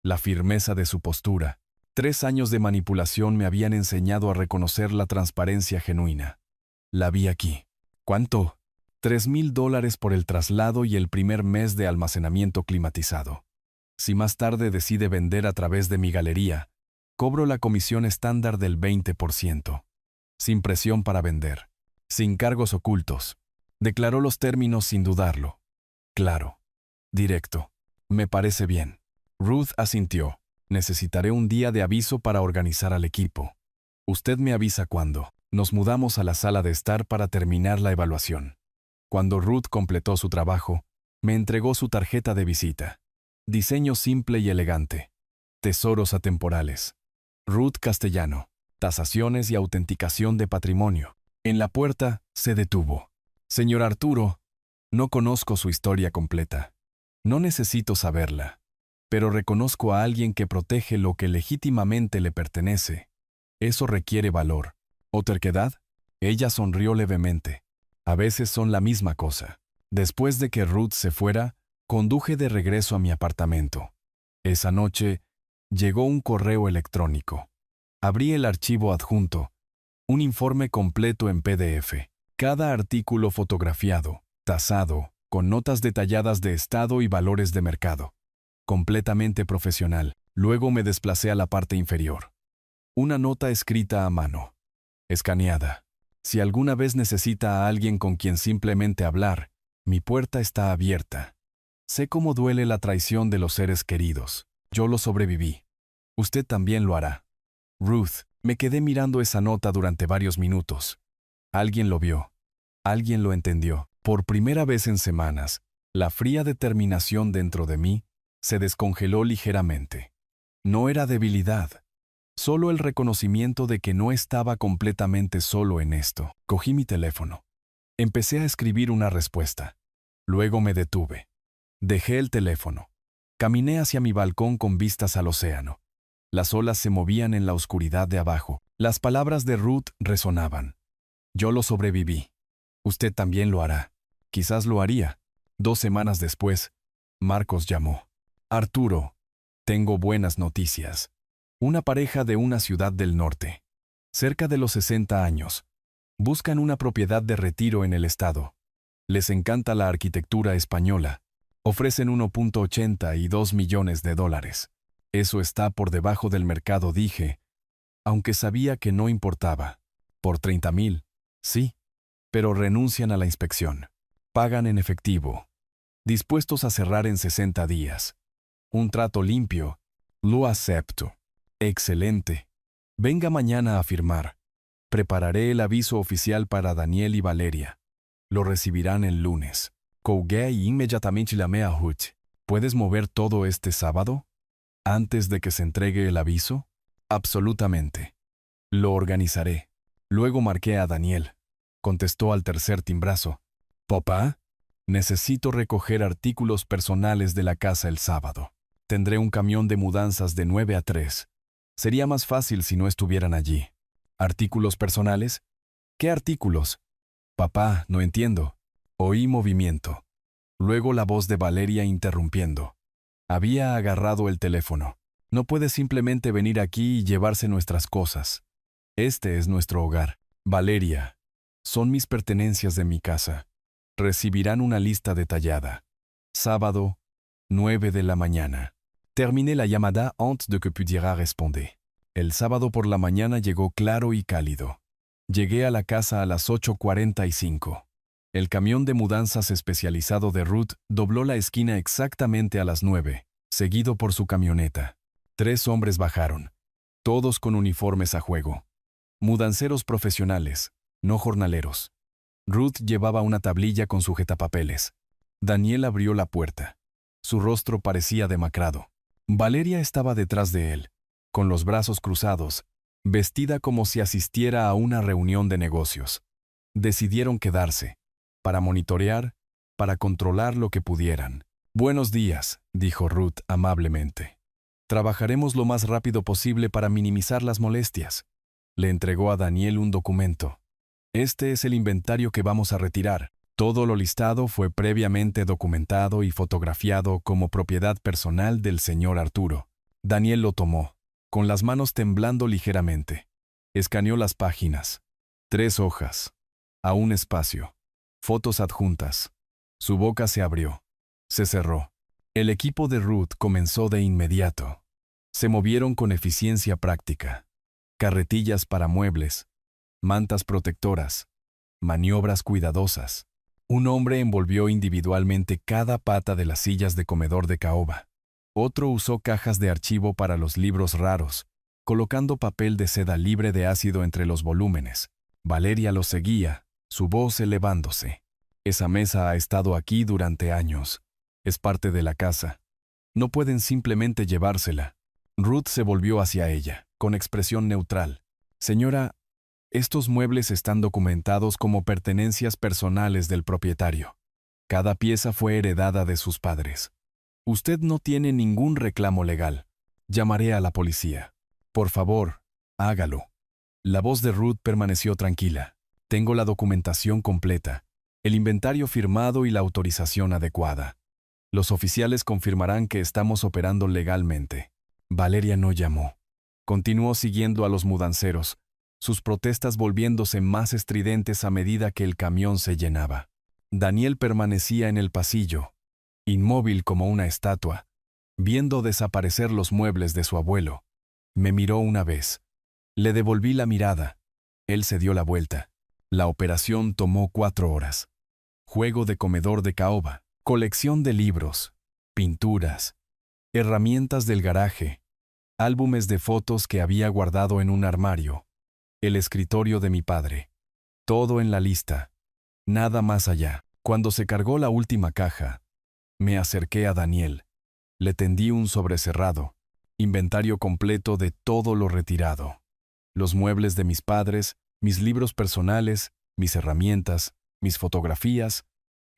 la firmeza de su postura. 3 años de manipulación me habían enseñado a reconocer la transparencia genuina. La vi aquí. ¿Cuánto? $3,000 por el traslado y el primer mes de almacenamiento climatizado. Si más tarde decide vender a través de mi galería, cobro la comisión estándar del 20%. Sin presión para vender. Sin cargos ocultos. Declaró los términos sin dudarlo. Claro. Directo. Me parece bien. Ruth asintió. Necesitaré un día de aviso para organizar al equipo. Usted me avisa cuándo. Nos mudamos a la sala de estar para terminar la evaluación. Cuando Ruth completó su trabajo, me entregó su tarjeta de visita. Diseño simple y elegante. Tesoros atemporales. Ruth Castellano. tasaciones y autenticación de patrimonio. En la puerta se detuvo. Señor Arturo, no conozco su historia completa. No necesito saberla. Pero reconozco a alguien que protege lo que legítimamente le pertenece. Eso requiere valor. ¿O terquedad? Ella sonrió levemente. A veces son la misma cosa. Después de que Ruth se fuera, conduje de regreso a mi apartamento. Esa noche, llegó un correo electrónico. Abrí el archivo adjunto, un informe completo en PDF. Cada artículo fotografiado, tasado, con notas detalladas de estado y valores de mercado. Completamente profesional. Luego me desplacé a la parte inferior. Una nota escrita a mano. Escaneada. Si alguna vez necesita a alguien con quien simplemente hablar, mi puerta está abierta. Sé cómo duele la traición de los seres queridos. Yo lo sobreviví. Usted también lo hará. Ruth, me quedé mirando esa nota durante varios minutos. Alguien lo vio. Alguien lo entendió. Por primera vez en semanas, la fría determinación dentro de mí se descongeló ligeramente. No era debilidad, solo el reconocimiento de que no estaba completamente solo en esto. Cogí mi teléfono. Empecé a escribir una respuesta. Luego me detuve. Dejé el teléfono. Caminé hacia mi balcón con vistas al océano. Las olas se movían en la oscuridad de abajo. Las palabras de Ruth resonaban. Yo lo sobreviví. Usted también lo hará. Quizás lo haría. 2 semanas después, Marcos llamó. Arturo, tengo buenas noticias. Una pareja de una ciudad del norte, cerca de los 60 años, buscan una propiedad de retiro en el estado. Les encanta la arquitectura española. Ofrecen 1.82 millones de dólares. Eso está por debajo del mercado, dije, aunque sabía que no importaba. Por 30,000, sí, pero renuncian a la inspección. Pagan en efectivo. Dispuestos a cerrar en 60 días. Un trato limpio. Lo acepto. Excelente. Venga mañana a firmar. Prepararé el aviso oficial para Daniel y Valeria. Lo recibirán el lunes. Colgué y inmediatamente llamé a Ruth. ¿Puedes mover todo este sábado? ¿Antes de que se entregue el aviso? Absolutamente. Lo organizaré. Luego marqué a Daniel. Contestó al tercer timbrazo. «Papá, necesito recoger artículos personales de la casa el sábado. Tendré un camión de mudanzas de 9 a 3. Sería más fácil si no estuvieran allí». ¿Artículos personales? ¿Qué artículos? Papá, no entiendo. Oí movimiento. Luego la voz de Valeria interrumpiendo. Había agarrado el teléfono. No puede simplemente venir aquí y llevarse nuestras cosas. Este es nuestro hogar. Valeria, son mis pertenencias de mi casa. Recibirán una lista detallada. Sábado, 9 de la mañana. Terminé la llamada antes de que pudiera responder. El sábado por la mañana llegó claro y cálido. Llegué a la casa a las 8:45. El camión de mudanzas especializado de Ruth dobló la esquina exactamente a las 9, seguido por su camioneta. 3 hombres bajaron, todos con uniformes a juego. Mudanceros profesionales, no jornaleros. Ruth llevaba una tablilla con sujetapapeles. Daniel abrió la puerta. Su rostro parecía demacrado. Valeria estaba detrás de él, con los brazos cruzados, vestida como si asistiera a una reunión de negocios. Decidieron quedarse, para monitorear, para controlar lo que pudieran. «Buenos días», dijo Ruth amablemente. «Trabajaremos lo más rápido posible para minimizar las molestias». Le entregó a Daniel un documento. «Este es el inventario que vamos a retirar. Todo lo listado fue previamente documentado y fotografiado como propiedad personal del señor Arturo». Daniel lo tomó, con las manos temblando ligeramente. Escaneó las páginas. 3 hojas. A un espacio. Fotos adjuntas. Su boca se abrió. Se cerró. El equipo de Ruth comenzó de inmediato. Se movieron con eficiencia práctica. Carretillas para muebles. Mantas protectoras. Maniobras cuidadosas. Un hombre envolvió individualmente cada pata de las sillas de comedor de caoba. Otro usó cajas de archivo para los libros raros, colocando papel de seda libre de ácido entre los volúmenes. Valeria lo seguía, su voz elevándose. «Esa mesa ha estado aquí durante años. Es parte de la casa. No pueden simplemente llevársela». Ruth se volvió hacia ella, con expresión neutral. Señora, estos muebles están documentados como pertenencias personales del propietario. Cada pieza fue heredada de sus padres. Usted no tiene ningún reclamo legal. Llamaré a la policía. Por favor, hágalo. La voz de Ruth permaneció tranquila. Tengo la documentación completa, el inventario firmado y la autorización adecuada. Los oficiales confirmarán que estamos operando legalmente. Valeria no llamó. Continuó siguiendo a los mudanceros, sus protestas volviéndose más estridentes a medida que el camión se llenaba. Daniel permanecía en el pasillo, inmóvil como una estatua, viendo desaparecer los muebles de su abuelo. Me miró una vez. Le devolví la mirada. Él se dio la vuelta. La operación tomó 4 horas. Juego de comedor de caoba, colección de libros, pinturas, herramientas del garaje, álbumes de fotos que había guardado en un armario, el escritorio de mi padre. Todo en la lista. Nada más allá. Cuando se cargó la última caja, me acerqué a Daniel. Le tendí un sobrecerrado, inventario completo de todo lo retirado. Los muebles de mis padres, mis libros personales, mis herramientas, mis fotografías,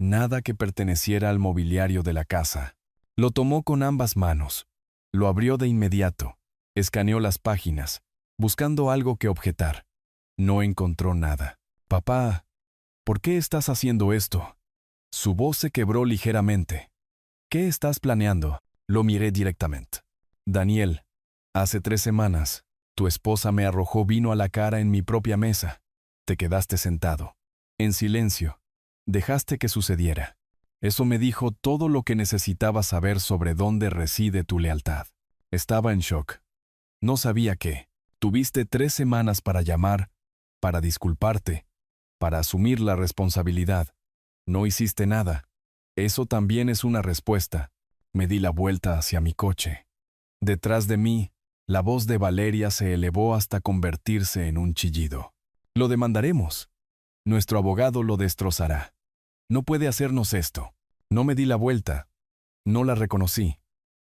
nada que perteneciera al mobiliario de la casa. Lo tomó con ambas manos. Lo abrió de inmediato. Escaneó las páginas, buscando algo que objetar. No encontró nada. Papá, ¿por qué estás haciendo esto? Su voz se quebró ligeramente. ¿Qué estás planeando? Lo miré directamente. Daniel, hace 3 semanas, tu esposa me arrojó vino a la cara en mi propia mesa. Te quedaste sentado, en silencio. Dejaste que sucediera. Eso me dijo todo lo que necesitaba saber sobre dónde reside tu lealtad. Estaba en shock. No sabía qué. Tuviste 3 semanas para llamar, para disculparte, para asumir la responsabilidad. No hiciste nada. Eso también es una respuesta. Me di la vuelta hacia mi coche. Detrás de mí, la voz de Valeria se elevó hasta convertirse en un chillido. Lo demandaremos. Nuestro abogado lo destrozará. No puede hacernos esto. No me di la vuelta. No la reconocí.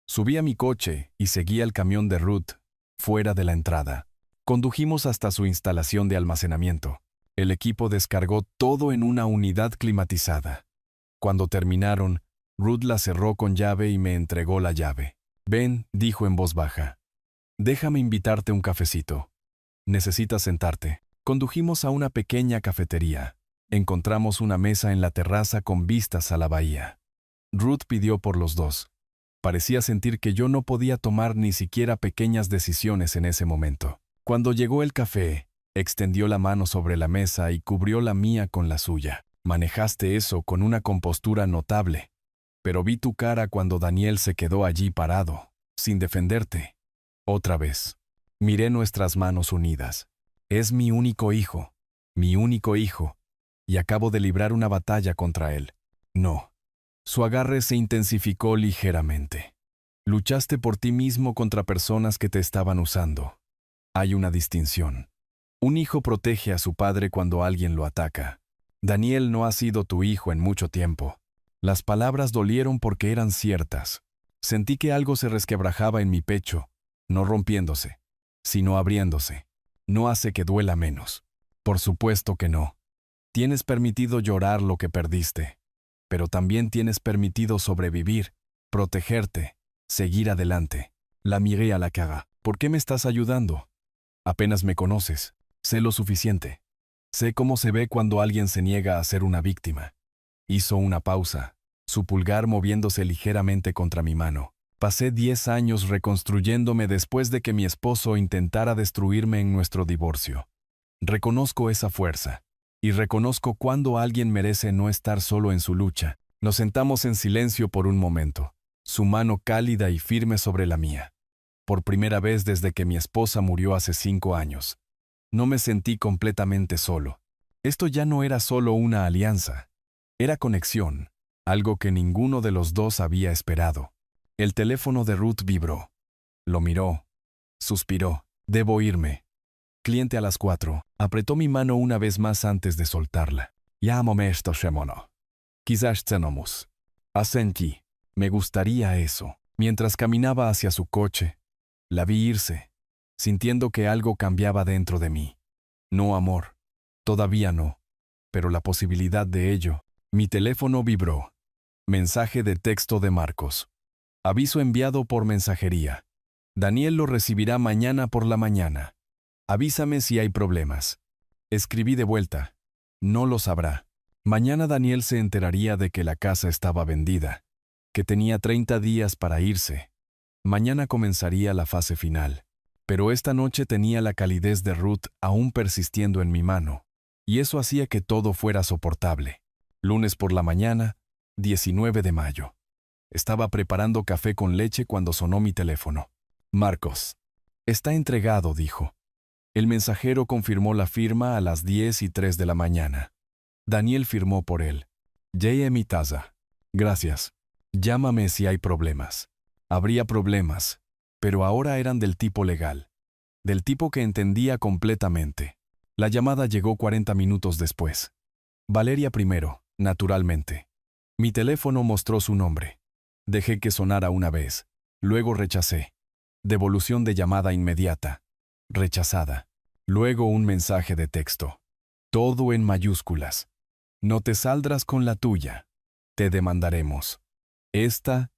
Subí a mi coche y seguí al camión de Ruth, fuera de la entrada. Condujimos hasta su instalación de almacenamiento. El equipo descargó todo en una unidad climatizada. Cuando terminaron, Ruth la cerró con llave y me entregó la llave. Ven, dijo en voz baja. Déjame invitarte un cafecito. Necesitas sentarte. Condujimos a una pequeña cafetería. Encontramos una mesa en la terraza con vistas a la bahía. Ruth pidió por los dos. Parecía sentir que yo no podía tomar ni siquiera pequeñas decisiones en ese momento. Cuando llegó el café, extendió la mano sobre la mesa y cubrió la mía con la suya. Manejaste eso con una compostura notable. Pero vi tu cara cuando Daniel se quedó allí parado, sin defenderte. Otra vez. Miré nuestras manos unidas. Es mi único hijo, y acabo de librar una batalla contra él. No. Su agarre se intensificó ligeramente. Luchaste por ti mismo contra personas que te estaban usando. Hay una distinción. Un hijo protege a su padre cuando alguien lo ataca. Daniel no ha sido tu hijo en mucho tiempo. Las palabras dolieron porque eran ciertas. Sentí que algo se resquebrajaba en mi pecho, no rompiéndose, sino abriéndose. No hace que duela menos. Por supuesto que no. Tienes permitido llorar lo que perdiste, pero también tienes permitido sobrevivir, protegerte, seguir adelante. La miré a la cara. ¿Por qué me estás ayudando? Apenas me conoces. Sé lo suficiente. Sé cómo se ve cuando alguien se niega a ser una víctima. Hizo una pausa, su pulgar moviéndose ligeramente contra mi mano. Pasé 10 años reconstruyéndome después de que mi esposo intentara destruirme en nuestro divorcio. Reconozco esa fuerza, y reconozco cuando alguien merece no estar solo en su lucha. Nos sentamos en silencio por un momento, su mano cálida y firme sobre la mía. Por primera vez desde que mi esposa murió hace 5 años. No me sentí completamente solo. Esto ya no era solo una alianza. Era conexión, algo que ninguno de los dos había esperado. El teléfono de Ruth vibró. Lo miró. Suspiró. Debo irme. Cliente a las 4. Apretó mi mano una vez más antes de soltarla. Llámame esto, Shemono. Quizás cenamos. Asentí. Me gustaría eso. Mientras caminaba hacia su coche, la vi irse. sintiendo que algo cambiaba dentro de mí. No amor, todavía no, pero la posibilidad de ello. Mi teléfono vibró. Mensaje de texto de Marcos. Aviso enviado por mensajería. Daniel lo recibirá mañana por la mañana. Avísame si hay problemas. Escribí de vuelta. No lo sabrá. Mañana Daniel se enteraría de que la casa estaba vendida, que tenía 30 días para irse. Mañana comenzaría la fase final. Pero esta noche tenía la calidez de Ruth aún persistiendo en mi mano, y eso hacía que todo fuera soportable. Lunes por la mañana, 19 de mayo. Estaba preparando café con leche cuando sonó mi teléfono. Marcos. Está entregado, dijo. El mensajero confirmó la firma a las 10:03 de la mañana. Daniel firmó por él. J.M. Taza. Gracias. Llámame si hay problemas. Habría problemas, pero ahora eran del tipo legal. Del tipo que entendía completamente. La llamada llegó 40 minutos después. Valeria primero, naturalmente. Mi teléfono mostró su nombre. Dejé que sonara una vez. Luego rechacé. Devolución de llamada inmediata. Rechazada. Luego un mensaje de texto. Todo en mayúsculas. No te saldrás con la tuya. Te demandaremos. Esta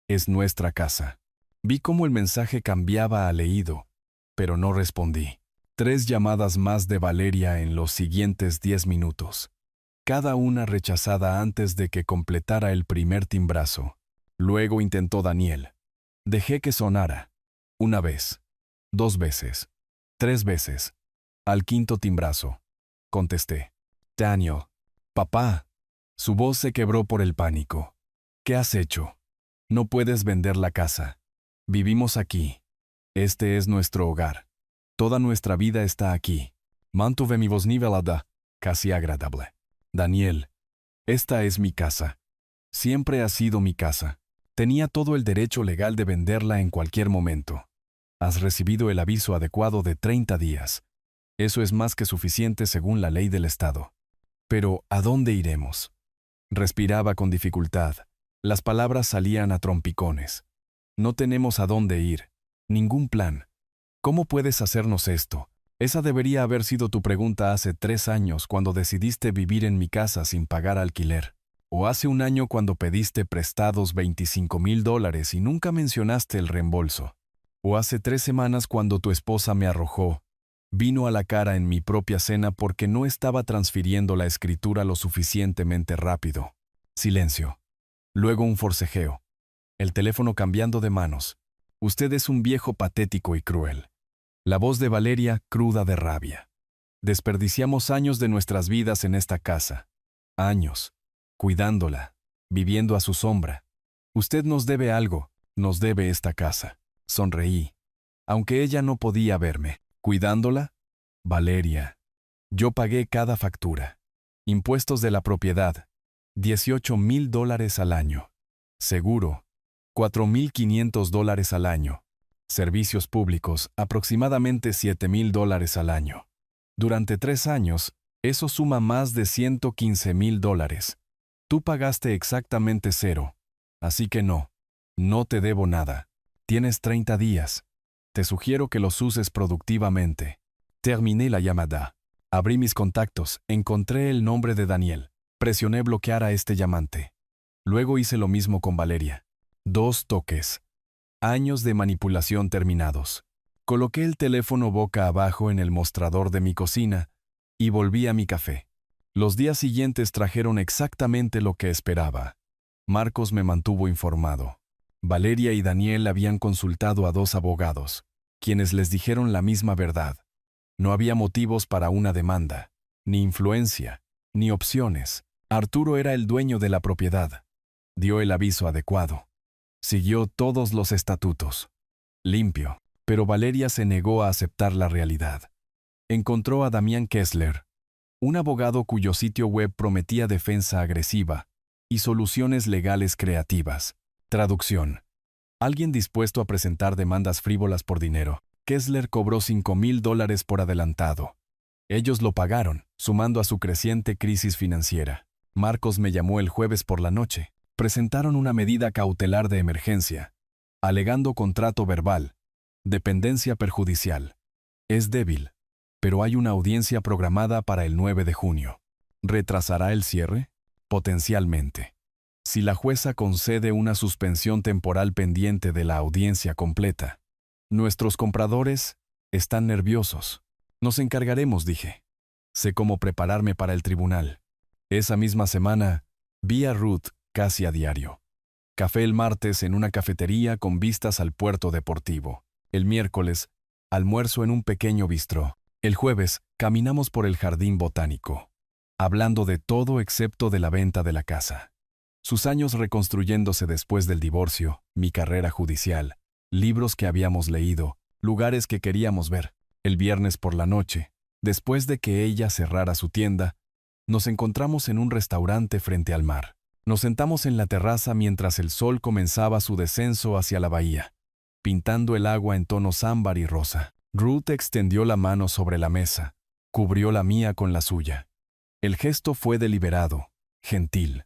es nuestra casa. Vi cómo el mensaje cambiaba a leído, pero no respondí. 3 llamadas más de Valeria en los siguientes 10 minutos. Cada una rechazada antes de que completara el primer timbrazo. Luego intentó Daniel. Dejé que sonara. 1 vez. 2 veces. 3 veces. Al 5.º timbrazo. Contesté. Daniel. Papá. Su voz se quebró por el pánico. ¿Qué has hecho? No puedes vender la casa. Vivimos aquí. Este es nuestro hogar. Toda nuestra vida está aquí. Mantuve mi voz nivelada, casi agradable. Daniel. Esta es mi casa. Siempre ha sido mi casa. Tenía todo el derecho legal de venderla en cualquier momento. Has recibido el aviso adecuado de 30 días. Eso es más que suficiente según la ley del Estado. Pero, ¿a dónde iremos? Respiraba con dificultad. Las palabras salían a trompicones. No tenemos a dónde ir. Ningún plan. ¿Cómo puedes hacernos esto? Esa debería haber sido tu pregunta hace 3 años cuando decidiste vivir en mi casa sin pagar alquiler. O hace 1 año cuando pediste prestados $25,000 y nunca mencionaste el reembolso. O hace 3 semanas cuando tu esposa me arrojó. Vino a la cara en mi propia cena porque no estaba transfiriendo la escritura lo suficientemente rápido. Silencio. Luego un forcejeo. El teléfono cambiando de manos. Usted es un viejo patético y cruel. La voz de Valeria, cruda de rabia. Desperdiciamos años de nuestras vidas en esta casa. Años. Cuidándola. Viviendo a su sombra. Usted nos debe algo. Nos debe esta casa. Sonreí. Aunque ella no podía verme. ¿Cuidándola? Valeria. Yo pagué cada factura. Impuestos de la propiedad. $18,000 al año. Seguro. $4,500 al año. Servicios públicos, aproximadamente $7,000 al año. Durante 3 años, eso suma más de $115,000. Tú pagaste exactamente 0. Así que no te debo nada. Tienes 30 días. Te sugiero que los uses productivamente. Terminé la llamada. Abrí mis contactos, encontré el nombre de Daniel. Presioné bloquear a este llamante. Luego hice lo mismo con Valeria. 2 toques. Años de manipulación terminados. Coloqué el teléfono boca abajo en el mostrador de mi cocina y volví a mi café. Los días siguientes trajeron exactamente lo que esperaba. Marcos me mantuvo informado. Valeria y Daniel habían consultado a 2 abogados, quienes les dijeron la misma verdad. No había motivos para una demanda, ni influencia, ni opciones. Arturo era el dueño de la propiedad. Dio el aviso adecuado. Siguió todos los estatutos. Limpio. Pero Valeria se negó a aceptar la realidad. Encontró a Damián Kessler, un abogado cuyo sitio web prometía defensa agresiva y soluciones legales creativas. Traducción. Alguien dispuesto a presentar demandas frívolas por dinero. Kessler cobró $5,000 por adelantado. Ellos lo pagaron, sumando a su creciente crisis financiera. Marcos me llamó el jueves por la noche. Presentaron una medida cautelar de emergencia, alegando contrato verbal, dependencia perjudicial. Es débil, pero hay una audiencia programada para el 9 de junio. ¿Retrasará el cierre? Potencialmente. Si la jueza concede una suspensión temporal pendiente de la audiencia completa. Nuestros compradores están nerviosos. Nos encargaremos, dije. Sé cómo prepararme para el tribunal. Esa misma semana, vi a Ruth casi a diario. Café el martes en una cafetería con vistas al puerto deportivo. El miércoles, almuerzo en un pequeño bistró. El jueves, caminamos por el jardín botánico, hablando de todo excepto de la venta de la casa. Sus años reconstruyéndose después del divorcio, mi carrera judicial, libros que habíamos leído, lugares que queríamos ver. El viernes por la noche, después de que ella cerrara su tienda, nos encontramos en un restaurante frente al mar. Nos sentamos en la terraza mientras el sol comenzaba su descenso hacia la bahía, pintando el agua en tonos ámbar y rosa. Ruth extendió la mano sobre la mesa, cubrió la mía con la suya. El gesto fue deliberado, gentil.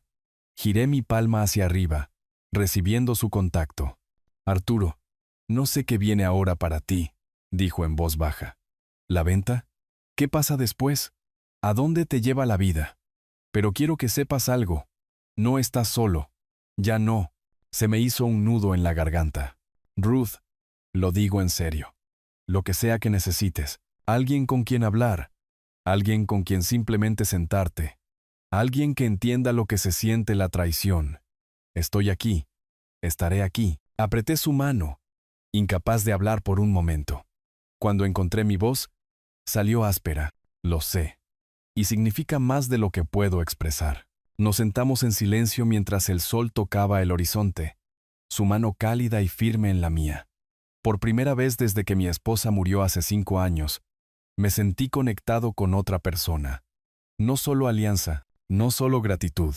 Giré mi palma hacia arriba, recibiendo su contacto. Arturo, no sé qué viene ahora para ti, dijo en voz baja. ¿La venta? ¿Qué pasa después? ¿A dónde te lleva la vida? Pero quiero que sepas algo. No estás solo. Ya no. Se me hizo un nudo en la garganta. Ruth, lo digo en serio. Lo que sea que necesites. Alguien con quien hablar. Alguien con quien simplemente sentarte. Alguien que entienda lo que se siente la traición. Estoy aquí. Estaré aquí. Apreté su mano, incapaz de hablar por un momento. Cuando encontré mi voz, salió áspera. Lo sé. Y significa más de lo que puedo expresar. Nos sentamos en silencio mientras el sol tocaba el horizonte, su mano cálida y firme en la mía. Por primera vez desde que mi esposa murió hace 5 años, me sentí conectado con otra persona. No solo alianza, no solo gratitud.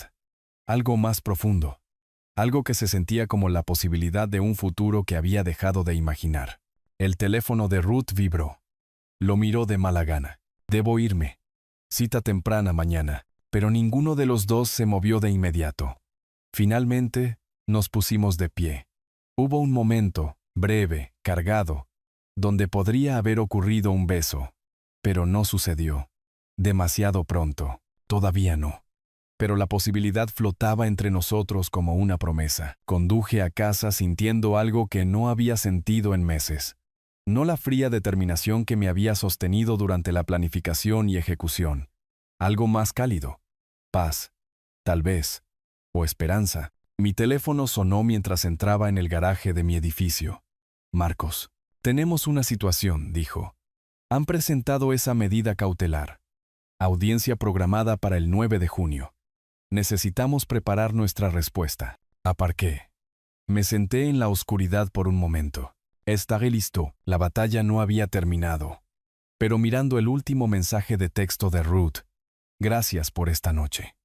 Algo más profundo. Algo que se sentía como la posibilidad de un futuro que había dejado de imaginar. El teléfono de Ruth vibró. Lo miró de mala gana. Debo irme. Cita temprana mañana. Pero ninguno de los dos se movió de inmediato. Finalmente, nos pusimos de pie. Hubo un momento, breve, cargado, donde podría haber ocurrido un beso. Pero no sucedió. Demasiado pronto. Todavía no. Pero la posibilidad flotaba entre nosotros como una promesa. Conduje a casa sintiendo algo que no había sentido en meses. No la fría determinación que me había sostenido durante la planificación y ejecución. Algo más cálido. Paz, tal vez, o esperanza. Mi teléfono sonó mientras entraba en el garaje de mi edificio. Marcos, tenemos una situación, dijo. Han presentado esa medida cautelar. Audiencia programada para el 9 de junio. Necesitamos preparar nuestra respuesta. Aparqué. Me senté en la oscuridad por un momento. Estaré listo, la batalla no había terminado. Pero mirando el último mensaje de texto de Ruth, gracias por esta noche.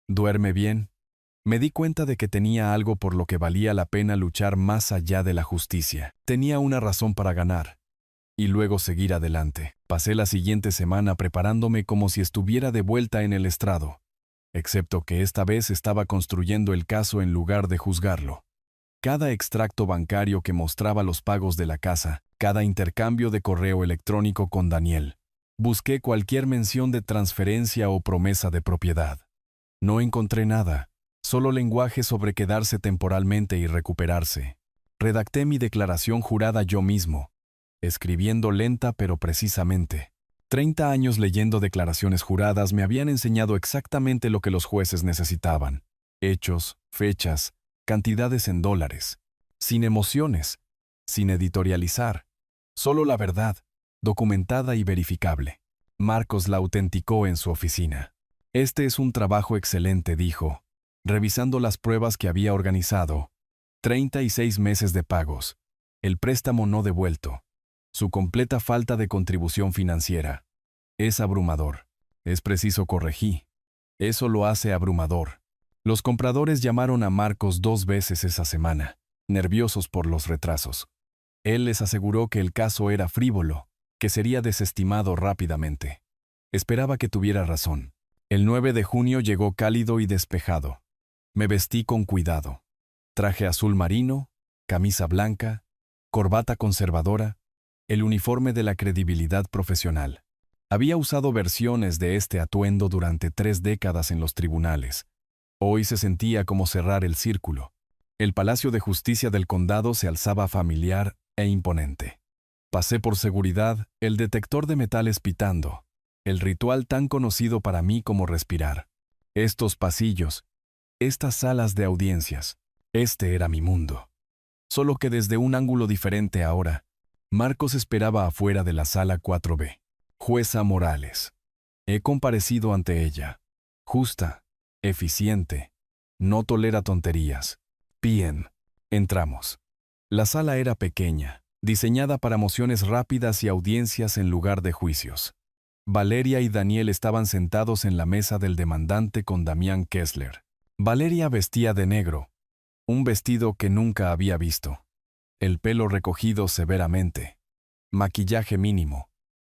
¿Duerme bien? Me di cuenta de que tenía algo por lo que valía la pena luchar más allá de la justicia. Tenía una razón para ganar. Y luego seguir adelante. Pasé la siguiente semana preparándome como si estuviera de vuelta en el estrado. Excepto que esta vez estaba construyendo el caso en lugar de juzgarlo. Cada extracto bancario que mostraba los pagos de la casa, cada intercambio de correo electrónico con Daniel. Busqué cualquier mención de transferencia o promesa de propiedad. No encontré nada, solo lenguaje sobre quedarse temporalmente y recuperarse. Redacté mi declaración jurada yo mismo, escribiendo lenta pero precisamente. 30 años leyendo declaraciones juradas me habían enseñado exactamente lo que los jueces necesitaban. Hechos, fechas, cantidades en dólares. Sin emociones, sin editorializar. Solo la verdad, documentada y verificable. Marcos la autenticó en su oficina. Este es un trabajo excelente, dijo, revisando las pruebas que había organizado. 36 meses de pagos. El préstamo no devuelto. Su completa falta de contribución financiera. Es abrumador. Es preciso corregir. Eso lo hace abrumador. Los compradores llamaron a Marcos 2 veces esa semana, nerviosos por los retrasos. Él les aseguró que el caso era frívolo, que sería desestimado rápidamente. Esperaba que tuviera razón. El 9 de junio llegó cálido y despejado. Me vestí con cuidado. Traje azul marino, camisa blanca, corbata conservadora, el uniforme de la credibilidad profesional. Había usado versiones de este atuendo durante 3 décadas en los tribunales. Hoy se sentía como cerrar el círculo. El Palacio de Justicia del Condado se alzaba familiar e imponente. Pasé por seguridad, el detector de metales pitando, el ritual tan conocido para mí como respirar. Estos pasillos, estas salas de audiencias, este era mi mundo. Solo que desde un ángulo diferente ahora, Marcos esperaba afuera de la sala 4B. Jueza Morales. He comparecido ante ella. Justa, eficiente, no tolera tonterías. Bien, entramos. La sala era pequeña, diseñada para mociones rápidas y audiencias en lugar de juicios. Valeria y Daniel estaban sentados en la mesa del demandante con Damián Kessler. Valeria vestía de negro, un vestido que nunca había visto. El pelo recogido severamente. Maquillaje mínimo.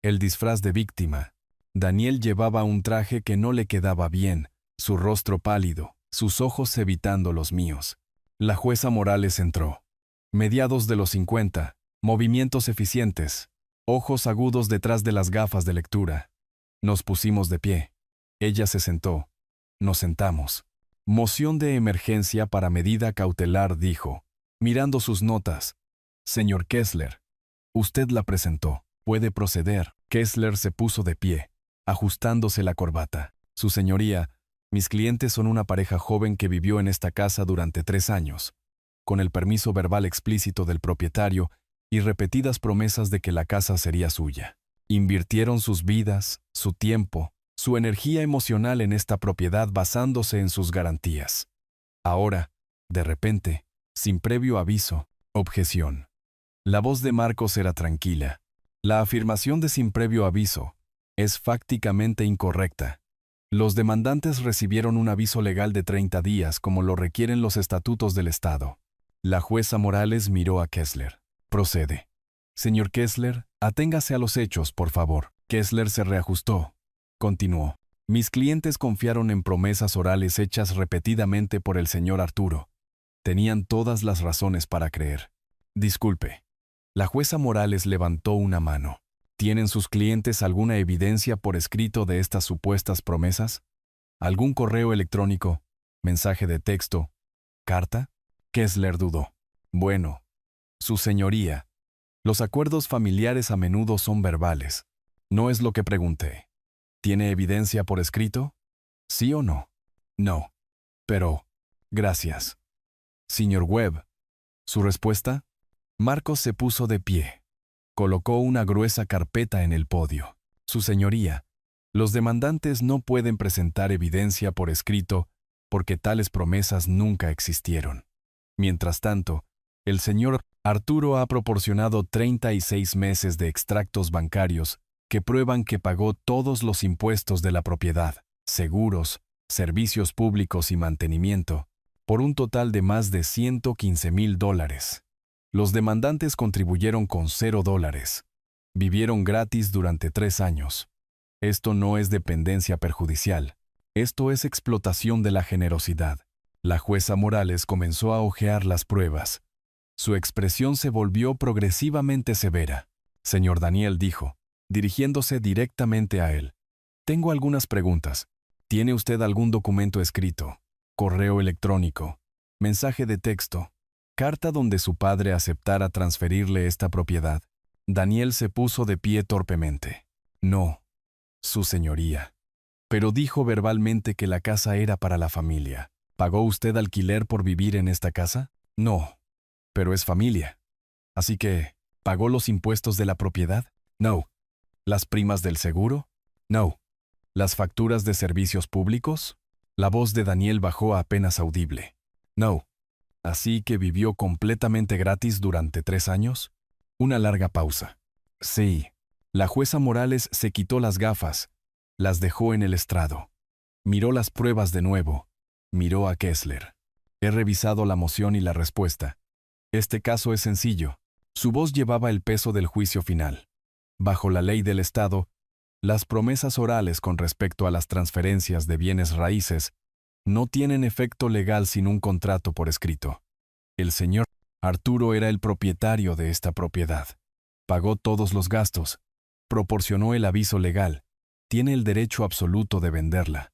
El disfraz de víctima. Daniel llevaba un traje que no le quedaba bien, su rostro pálido, sus ojos evitando los míos. La jueza Morales entró. Mediados de los 50, movimientos eficientes, ojos agudos detrás de las gafas de lectura. Nos pusimos de pie. Ella se sentó. Nos sentamos. Moción de emergencia para medida cautelar, dijo, mirando sus notas. Señor Kessler, usted la presentó. Puede proceder. Kessler se puso de pie, ajustándose la corbata. Su señoría, mis clientes son una pareja joven que vivió en esta casa durante 3 años, con el permiso verbal explícito del propietario y repetidas promesas de que la casa sería suya. Invirtieron sus vidas, su tiempo, su energía emocional en esta propiedad basándose en sus garantías. Ahora, de repente, sin previo aviso, objeción. La voz de Marcos era tranquila. La afirmación de sin previo aviso es fácticamente incorrecta. Los demandantes recibieron un aviso legal de 30 días como lo requieren los estatutos del Estado. La jueza Morales miró a Kessler. Procede. Señor Kessler, aténgase a los hechos, por favor. Kessler se reajustó. Continuó. Mis clientes confiaron en promesas orales hechas repetidamente por el señor Arturo. Tenían todas las razones para creer. Disculpe. La jueza Morales levantó una mano. ¿Tienen sus clientes alguna evidencia por escrito de estas supuestas promesas? ¿Algún correo electrónico? ¿Mensaje de texto? ¿Carta? Kessler dudó. Bueno, su señoría, los acuerdos familiares a menudo son verbales. No es lo que pregunté. ¿Tiene evidencia por escrito? ¿Sí o no? No. Pero, gracias. Señor Webb, ¿su respuesta? Marcos se puso de pie. Colocó una gruesa carpeta en el podio. Su señoría, los demandantes no pueden presentar evidencia por escrito porque tales promesas nunca existieron. Mientras tanto, el señor Arturo ha proporcionado 36 meses de extractos bancarios que prueban que pagó todos los impuestos de la propiedad, seguros, servicios públicos y mantenimiento, por un total de más de $115,000. Los demandantes contribuyeron con $0. Vivieron gratis durante 3 años. Esto no es dependencia perjudicial. Esto es explotación de la generosidad. La jueza Morales comenzó a hojear las pruebas. Su expresión se volvió progresivamente severa. Señor Daniel dijo, dirigiéndose directamente a él. Tengo algunas preguntas. ¿Tiene usted algún documento escrito? Correo electrónico, mensaje de texto, carta donde su padre aceptara transferirle esta propiedad? Daniel se puso de pie torpemente. No, su señoría. Pero dijo verbalmente que la casa era para la familia. ¿Pagó usted alquiler por vivir en esta casa? No, pero es familia. Así que, ¿pagó los impuestos de la propiedad? No. ¿Las primas del seguro? No. ¿Las facturas de servicios públicos? La voz de Daniel bajó apenas audible. No. ¿Así que vivió completamente gratis durante 3 años? Una larga pausa. Sí. La jueza Morales se quitó las gafas, las dejó en el estrado. Miró las pruebas de nuevo. Miró a Kessler. He revisado la moción y la respuesta. Este caso es sencillo. Su voz llevaba el peso del juicio final. Bajo la ley del Estado, las promesas orales con respecto a las transferencias de bienes raíces no tienen efecto legal sin un contrato por escrito. El señor Arturo era el propietario de esta propiedad. Pagó todos los gastos. Proporcionó el aviso legal. Tiene el derecho absoluto de venderla.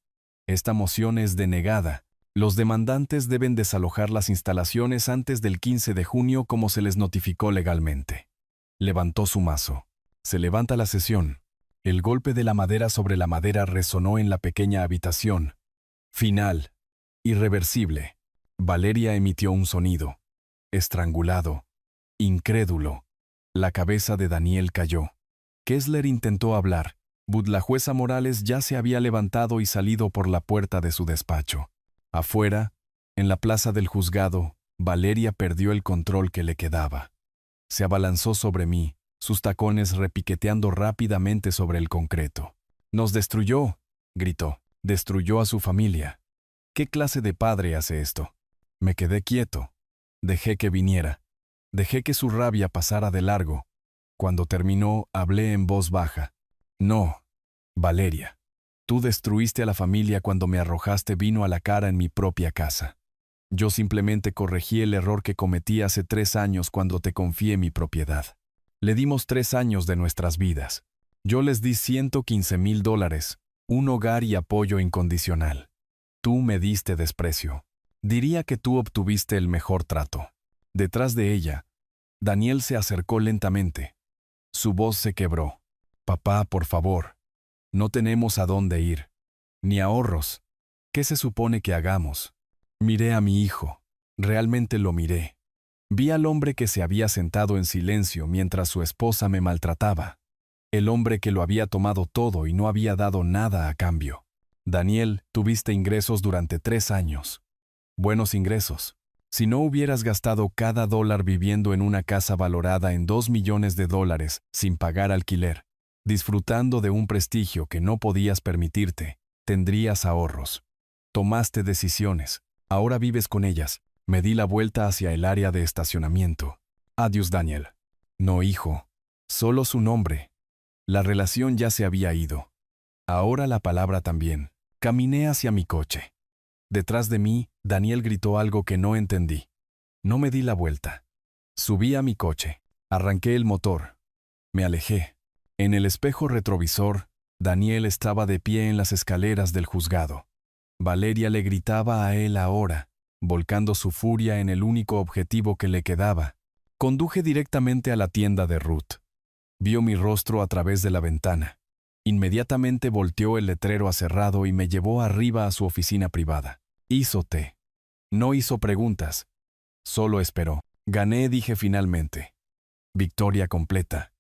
Esta moción es denegada. Los demandantes deben desalojar las instalaciones antes del 15 de junio como se les notificó legalmente. Levantó su mazo. Se levanta la sesión. El golpe de la madera sobre la madera resonó en la pequeña habitación. Final. Irreversible. Valeria emitió un sonido. Estrangulado. Incrédulo. La cabeza de Daniel cayó. Kessler intentó hablar. But la jueza Morales ya se había levantado y salido por la puerta de su despacho. Afuera, en la plaza del juzgado, Valeria perdió el control que le quedaba. Se abalanzó sobre mí, sus tacones repiqueteando rápidamente sobre el concreto. «¡Nos destruyó!», gritó. «Destruyó a su familia». ¿Qué clase de padre hace esto? Me quedé quieto. Dejé que viniera. Dejé que su rabia pasara de largo. Cuando terminó, hablé en voz baja. «No, Valeria. Tú destruiste a la familia cuando me arrojaste vino a la cara en mi propia casa. Yo simplemente corregí el error que cometí hace 3 años cuando te confié mi propiedad. Le dimos 3 años de nuestras vidas. Yo les di $115,000, un hogar y apoyo incondicional. Tú me diste desprecio. Diría que tú obtuviste el mejor trato». Detrás de ella, Daniel se acercó lentamente. Su voz se quebró. «Papá, por favor. No tenemos a dónde ir. Ni ahorros. ¿Qué se supone que hagamos?» Miré a mi hijo. Realmente lo miré. Vi al hombre que se había sentado en silencio mientras su esposa me maltrataba. El hombre que lo había tomado todo y no había dado nada a cambio. «Daniel, tuviste ingresos durante 3 años. Buenos ingresos. Si no hubieras gastado cada dólar viviendo en una casa valorada en $2 millones sin pagar alquiler, disfrutando de un prestigio que no podías permitirte, tendrías ahorros. Tomaste decisiones. Ahora vives con ellas». Me di la vuelta hacia el área de estacionamiento. «Adiós, Daniel». «No, hijo. Solo su nombre». La relación ya se había ido. Ahora la palabra también. Caminé hacia mi coche. Detrás de mí, Daniel gritó algo que no entendí. No me di la vuelta. Subí a mi coche. Arranqué el motor. Me alejé. En el espejo retrovisor, Daniel estaba de pie en las escaleras del juzgado. Valeria le gritaba a él ahora, volcando su furia en el único objetivo que le quedaba. Conduje directamente a la tienda de Ruth. Vio mi rostro a través de la ventana. Inmediatamente volteó el letrero aserrado y me llevó arriba a su oficina privada. Hizo té. No hizo preguntas. Solo esperó. «Gané», dije finalmente. Victoria completa.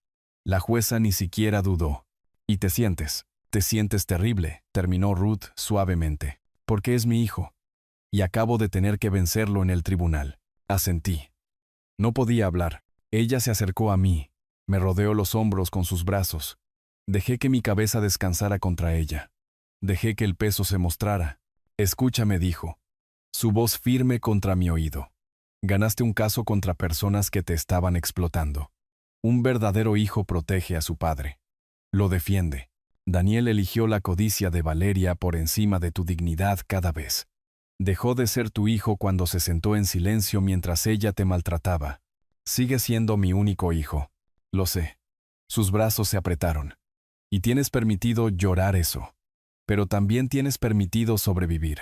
La jueza ni siquiera dudó. «¿Y te sientes? Te sientes terrible», terminó Ruth suavemente. «Porque es mi hijo. Y acabo de tener que vencerlo en el tribunal». Asentí. No podía hablar. Ella se acercó a mí. Me rodeó los hombros con sus brazos. Dejé que mi cabeza descansara contra ella. Dejé que el peso se mostrara. «Escúchame», dijo. Su voz firme contra mi oído. «Ganaste un caso contra personas que te estaban explotando. Un verdadero hijo protege a su padre. Lo defiende. Daniel eligió la codicia de Valeria por encima de tu dignidad cada vez. Dejó de ser tu hijo cuando se sentó en silencio mientras ella te maltrataba. Sigue siendo mi único hijo. Lo sé». Sus brazos se apretaron. «Y tienes permitido llorar eso. Pero también tienes permitido sobrevivir.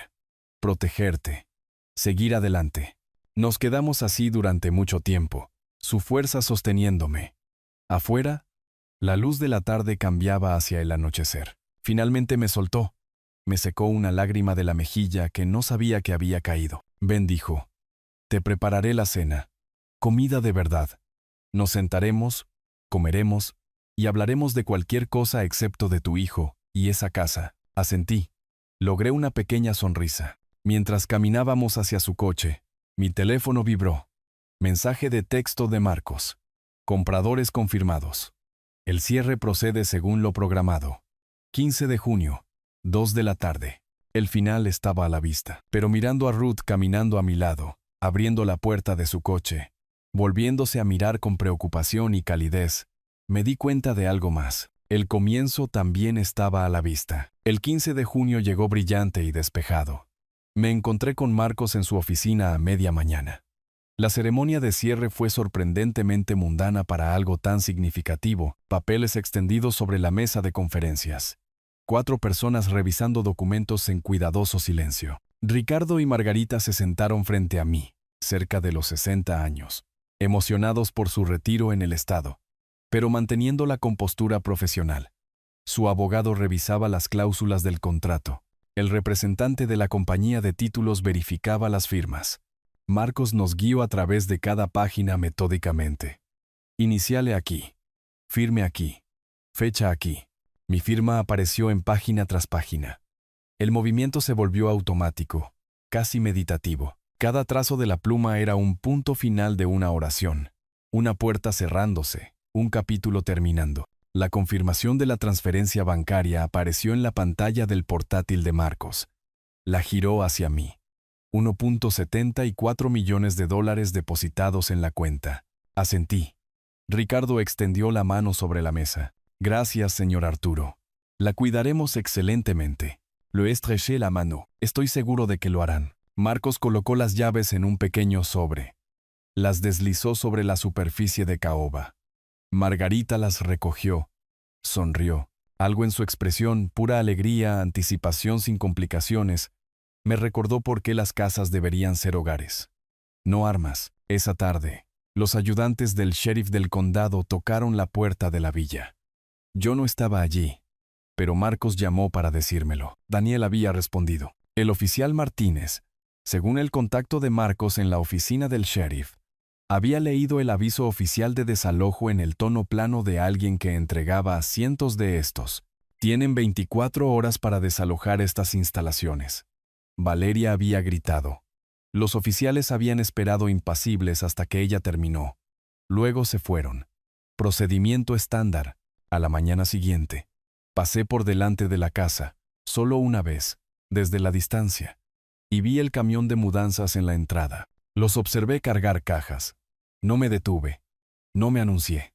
Protegerte. Seguir adelante». Nos quedamos así durante mucho tiempo, su fuerza sosteniéndome. Afuera, la luz de la tarde cambiaba hacia el anochecer. Finalmente me soltó. Me secó una lágrima de la mejilla que no sabía que había caído. «Ven», dijo. «Te prepararé la cena. Comida de verdad. Nos sentaremos, comeremos y hablaremos de cualquier cosa excepto de tu hijo y esa casa». Asentí. Logré una pequeña sonrisa. Mientras caminábamos hacia su coche, mi teléfono vibró. Mensaje de texto de Marcos. «Compradores confirmados. El cierre procede según lo programado. 15 de junio, 2 de la tarde». El final estaba a la vista. Pero mirando a Ruth caminando a mi lado, abriendo la puerta de su coche, volviéndose a mirar con preocupación y calidez, me di cuenta de algo más. El comienzo también estaba a la vista. El 15 de junio llegó brillante y despejado. Me encontré con Marcos en su oficina a media mañana. La ceremonia de cierre fue sorprendentemente mundana para algo tan significativo, papeles extendidos sobre la mesa de conferencias. 4 personas revisando documentos en cuidadoso silencio. Ricardo y Margarita se sentaron frente a mí, cerca de los 60 años, emocionados por su retiro en el Estado, pero manteniendo la compostura profesional. Su abogado revisaba las cláusulas del contrato. El representante de la compañía de títulos verificaba las firmas. Marcos nos guió a través de cada página metódicamente. Iniciale aquí. Firme aquí. Fecha aquí. Mi firma apareció en página tras página. El movimiento se volvió automático, casi meditativo. Cada trazo de la pluma era un punto final de una oración, una puerta cerrándose, un capítulo terminando. La confirmación de la transferencia bancaria apareció en la pantalla del portátil de Marcos. La giró hacia mí. 1.74 millones de dólares depositados en la cuenta. Asentí. Ricardo extendió la mano sobre la mesa. Gracias, señor Arturo. La cuidaremos excelentemente. Le estreché la mano. Estoy seguro de que lo harán. Marcos colocó las llaves en un pequeño sobre. Las deslizó sobre la superficie de caoba. Margarita las recogió. Sonrió. Algo en su expresión, pura alegría, anticipación sin complicaciones, me recordó por qué las casas deberían ser hogares. No armas. Esa tarde, los ayudantes del sheriff del condado tocaron la puerta de la villa. Yo no estaba allí, pero Marcos llamó para decírmelo. Daniel había respondido. El oficial Martínez, según el contacto de Marcos en la oficina del sheriff, había leído el aviso oficial de desalojo en el tono plano de alguien que entregaba a cientos de estos. Tienen 24 horas para desalojar estas instalaciones. Valeria había gritado. Los oficiales habían esperado impasibles hasta que ella terminó. Luego se fueron. Procedimiento estándar. A la mañana siguiente, pasé por delante de la casa, solo una vez, desde la distancia, y vi el camión de mudanzas en la entrada. Los observé cargar cajas. No me detuve. No me anuncié.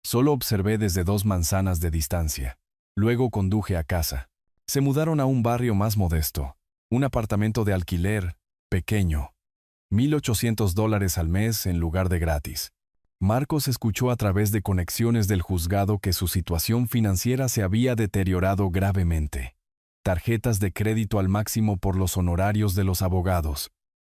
Solo observé desde 2 manzanas de distancia. Luego conduje a casa. Se mudaron a un barrio más modesto. Un apartamento de alquiler, pequeño. $1,800 al mes en lugar de gratis. Marcos escuchó a través de conexiones del juzgado que su situación financiera se había deteriorado gravemente. Tarjetas de crédito al máximo por los honorarios de los abogados.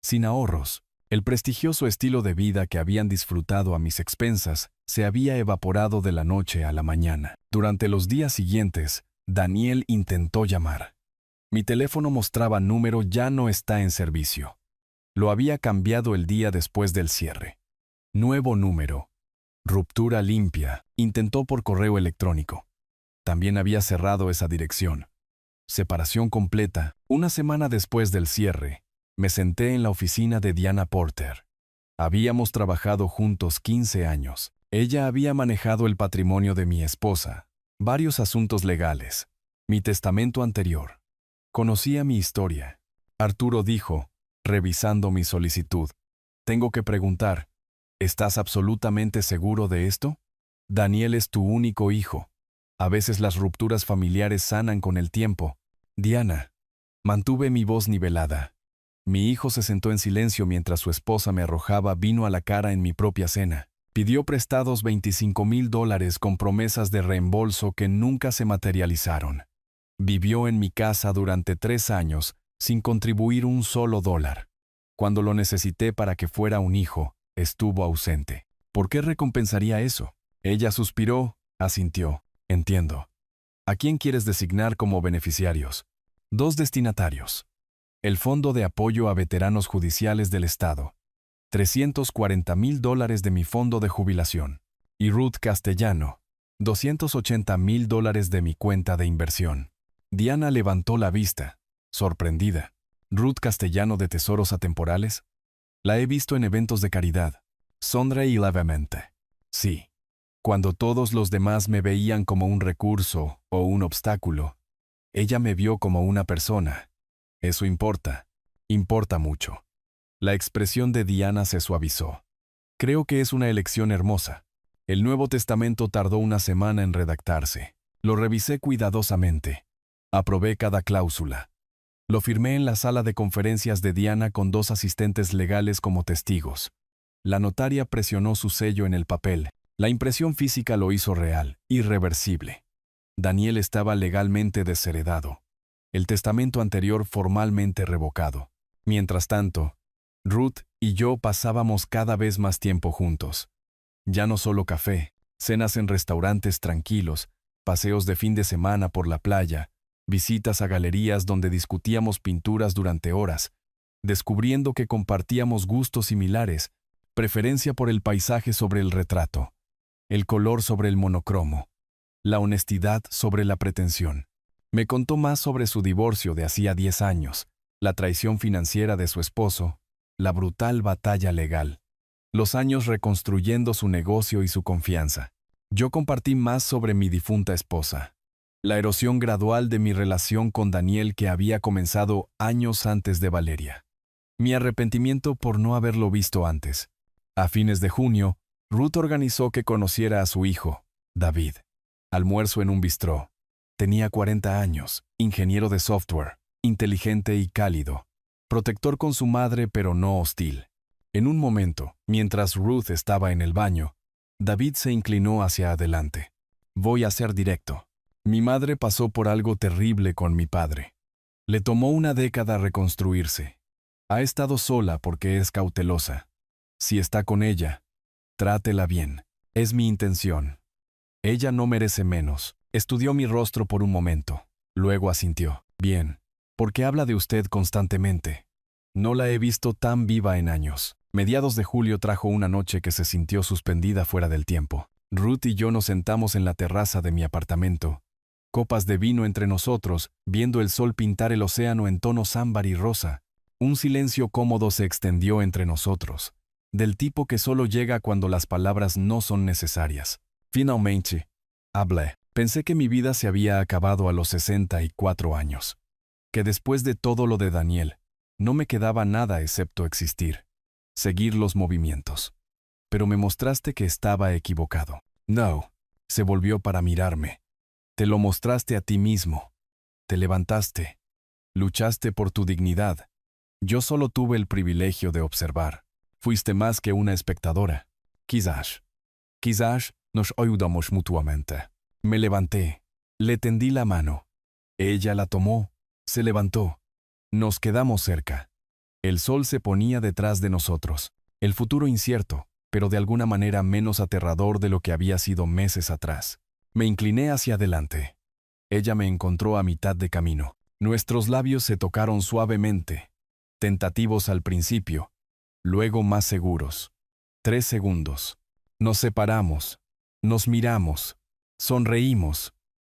Sin ahorros. El prestigioso estilo de vida que habían disfrutado a mis expensas se había evaporado de la noche a la mañana. Durante los días siguientes, Daniel intentó llamar. Mi teléfono mostraba número ya no está en servicio. Lo había cambiado el día después del cierre. Nuevo número. Ruptura limpia. Intentó por correo electrónico. También había cerrado esa dirección. Separación completa. Una semana después del cierre, me senté en la oficina de Diana Porter. Habíamos trabajado juntos 15 años. Ella había manejado el patrimonio de mi esposa, varios asuntos legales, mi testamento anterior. Conocía mi historia. Arturo dijo, revisando mi solicitud. Tengo que preguntar, ¿estás absolutamente seguro de esto? Daniel es tu único hijo. A veces las rupturas familiares sanan con el tiempo. Diana. Mantuve mi voz nivelada. Mi hijo se sentó en silencio mientras su esposa me arrojaba vino a la cara en mi propia cena. Pidió prestados $25,000 con promesas de reembolso que nunca se materializaron. Vivió en mi casa durante 3 años sin contribuir un solo dólar. Cuando lo necesité para que fuera un hijo, estuvo ausente. ¿Por qué recompensaría eso? Ella suspiró, asintió. Entiendo. ¿A quién quieres designar como beneficiarios? 2 destinatarios. El Fondo de Apoyo a Veteranos Judiciales del Estado. $340,000 de mi fondo de jubilación. Y Ruth Castellano. $280,000 de mi cuenta de inversión. Diana levantó la vista, sorprendida. ¿Ruth Castellano de Tesoros Atemporales? La he visto en eventos de caridad. Sonreí levemente. Sí. Cuando todos los demás me veían como un recurso o un obstáculo, ella me vio como una persona. Eso importa. Importa mucho. La expresión de Diana se suavizó. Creo que es una elección hermosa. El Nuevo Testamento tardó una semana en redactarse. Lo revisé cuidadosamente. Aprobé cada cláusula. Lo firmé en la sala de conferencias de Diana con 2 asistentes legales como testigos. La notaria presionó su sello en el papel. La impresión física lo hizo real, irreversible. Daniel estaba legalmente desheredado. El testamento anterior formalmente revocado. Mientras tanto, Ruth y yo pasábamos cada vez más tiempo juntos. Ya no solo café, cenas en restaurantes tranquilos, paseos de fin de semana por la playa, visitas a galerías donde discutíamos pinturas durante horas, descubriendo que compartíamos gustos similares, preferencia por el paisaje sobre el retrato, el color sobre el monocromo, la honestidad sobre la pretensión. Me contó más sobre su divorcio de hacía 10 años, la traición financiera de su esposo, la brutal batalla legal, los años reconstruyendo su negocio y su confianza. Yo compartí más sobre mi difunta esposa, la erosión gradual de mi relación con Daniel que había comenzado años antes de Valeria, mi arrepentimiento por no haberlo visto antes. A fines de junio, Ruth organizó que conociera a su hijo, David. Almuerzo en un bistró. Tenía 40 años, ingeniero de software, inteligente y cálido, protector con su madre pero no hostil. En un momento, mientras Ruth estaba en el baño, David se inclinó hacia adelante. Voy a ser directo. Mi madre pasó por algo terrible con mi padre. Le tomó una década reconstruirse. Ha estado sola porque es cautelosa. Si está con ella, trátela bien. Es mi intención. Ella no merece menos. Estudió mi rostro por un momento. Luego asintió. Bien. Porque habla de usted constantemente. No la he visto tan viva en años. Mediados de julio trajo una noche que se sintió suspendida fuera del tiempo. Ruth y yo nos sentamos en la terraza de mi apartamento. Copas de vino entre nosotros, viendo el sol pintar el océano en tonos ámbar y rosa. Un silencio cómodo se extendió entre nosotros, del tipo que solo llega cuando las palabras no son necesarias. Finalmente, hablé. Pensé que mi vida se había acabado a los 64 años. Que después de todo lo de Daniel, no me quedaba nada excepto existir. Seguir los movimientos. Pero me mostraste que estaba equivocado. No. Se volvió para mirarme. Te lo mostraste a ti mismo. Te levantaste. Luchaste por tu dignidad. Yo solo tuve el privilegio de observar. Fuiste más que una espectadora. Quizás nos ayudamos mutuamente. Me levanté. Le tendí la mano. Ella la tomó. Se levantó. Nos quedamos cerca. El sol se ponía detrás de nosotros. El futuro incierto, pero de alguna manera menos aterrador de lo que había sido meses atrás. Me incliné hacia adelante. Ella me encontró a mitad de camino. Nuestros labios se tocaron suavemente, tentativos al principio, luego más seguros. 3 segundos. Nos separamos. Nos miramos. Sonreímos.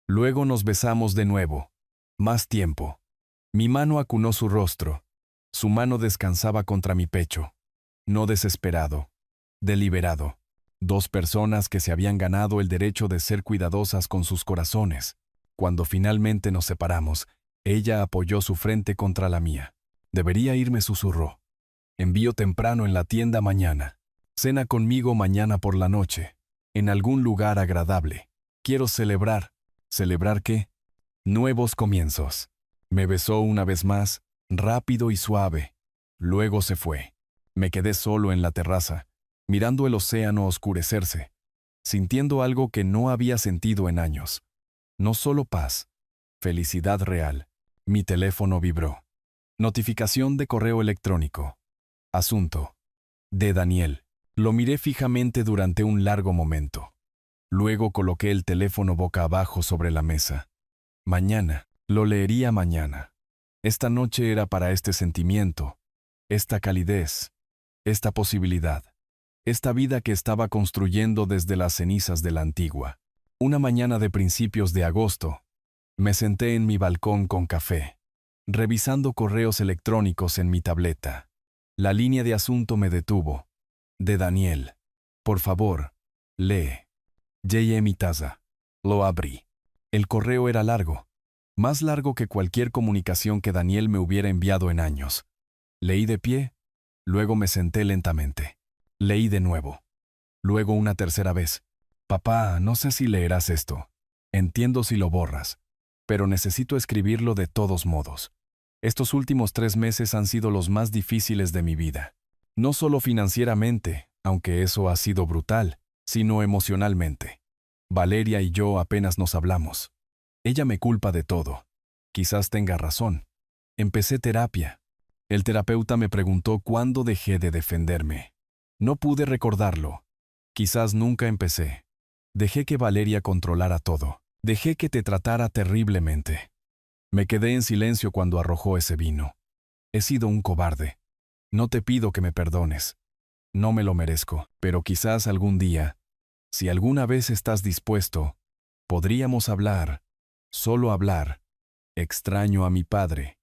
Luego nos besamos de nuevo. Más tiempo. Mi mano acunó su rostro. Su mano descansaba contra mi pecho. No desesperado. Deliberado. 2 personas que se habían ganado el derecho de ser cuidadosas con sus corazones. Cuando finalmente nos separamos, ella apoyó su frente contra la mía. Debería irme, susurró. Envío temprano en la tienda mañana. Cena conmigo mañana por la noche. En algún lugar agradable. Quiero celebrar. ¿Celebrar qué? Nuevos comienzos. Me besó una vez más, rápido y suave. Luego se fue. Me quedé solo en la terraza, mirando el océano oscurecerse, sintiendo algo que no había sentido en años. No solo paz, felicidad real. Mi teléfono vibró. Notificación de correo electrónico. Asunto. De Daniel. Lo miré fijamente durante un largo momento. Luego coloqué el teléfono boca abajo sobre la mesa. Mañana. Lo leería mañana. Esta noche era para este sentimiento, esta calidez, esta posibilidad, esta vida que estaba construyendo desde las cenizas de la antigua. Una mañana de principios de agosto, me senté en mi balcón con café, revisando correos electrónicos en mi tableta. La línea de asunto me detuvo. De Daniel. Por favor, lee. J.M. Taza. Lo abrí. El correo era largo. Más largo que cualquier comunicación que Daniel me hubiera enviado en años. Leí de pie, luego me senté lentamente. Leí de nuevo. Luego una tercera vez. Papá, no sé si leerás esto. Entiendo si lo borras, pero necesito escribirlo de todos modos. Estos últimos 3 meses han sido los más difíciles de mi vida. No solo financieramente, aunque eso ha sido brutal, sino emocionalmente. Valeria y yo apenas nos hablamos. Ella me culpa de todo. Quizás tenga razón. Empecé terapia. El terapeuta me preguntó cuándo dejé de defenderme. No pude recordarlo. Quizás nunca empecé. Dejé que Valeria controlara todo. Dejé que te tratara terriblemente. Me quedé en silencio cuando arrojó ese vino. He sido un cobarde. No te pido que me perdones. No me lo merezco, pero quizás algún día, si alguna vez estás dispuesto, podríamos hablar, solo hablar. Extraño a mi padre.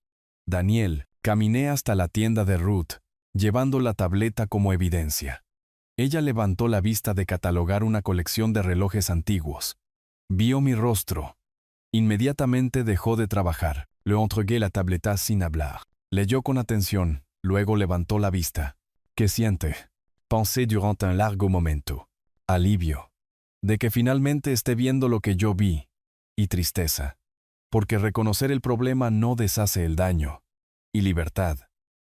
Daniel, caminé hasta la tienda de Ruth, llevando la tableta como evidencia. Ella levantó la vista de catalogar una colección de relojes antiguos. Vio mi rostro. Inmediatamente dejó de trabajar. Le entregué la tableta sin hablar. Leyó con atención, luego levantó la vista. ¿Qué siente? Pensé durante un largo momento. Alivio. De que finalmente esté viendo lo que yo vi. Y tristeza. Porque reconocer el problema no deshace el daño. Y libertad.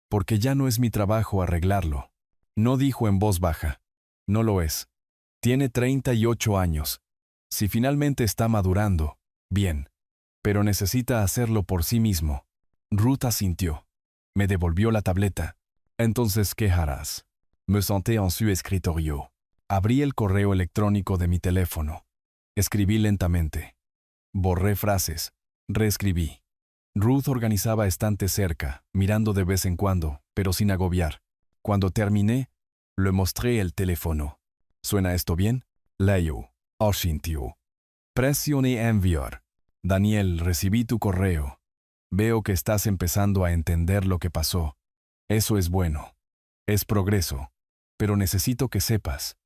Porque ya no es mi trabajo arreglarlo. No dijo en voz baja. No lo es. Tiene 38 años. Si finalmente está madurando, bien. Pero necesita hacerlo por sí mismo. Ruth asintió. Me devolvió la tableta. Entonces, ¿qué harás? Me senté en su escritorio. Abrí el correo electrónico de mi teléfono. Escribí lentamente. Borré frases. Reescribí. Ruth organizaba estantes cerca, mirando de vez en cuando, pero sin agobiar. Cuando terminé, le mostré el teléfono. ¿Suena esto bien? Leyó. Asintió. Presioné enviar. Daniel, recibí tu correo. Veo que estás empezando a entender lo que pasó. Eso es bueno. Es progreso. Pero necesito que sepas.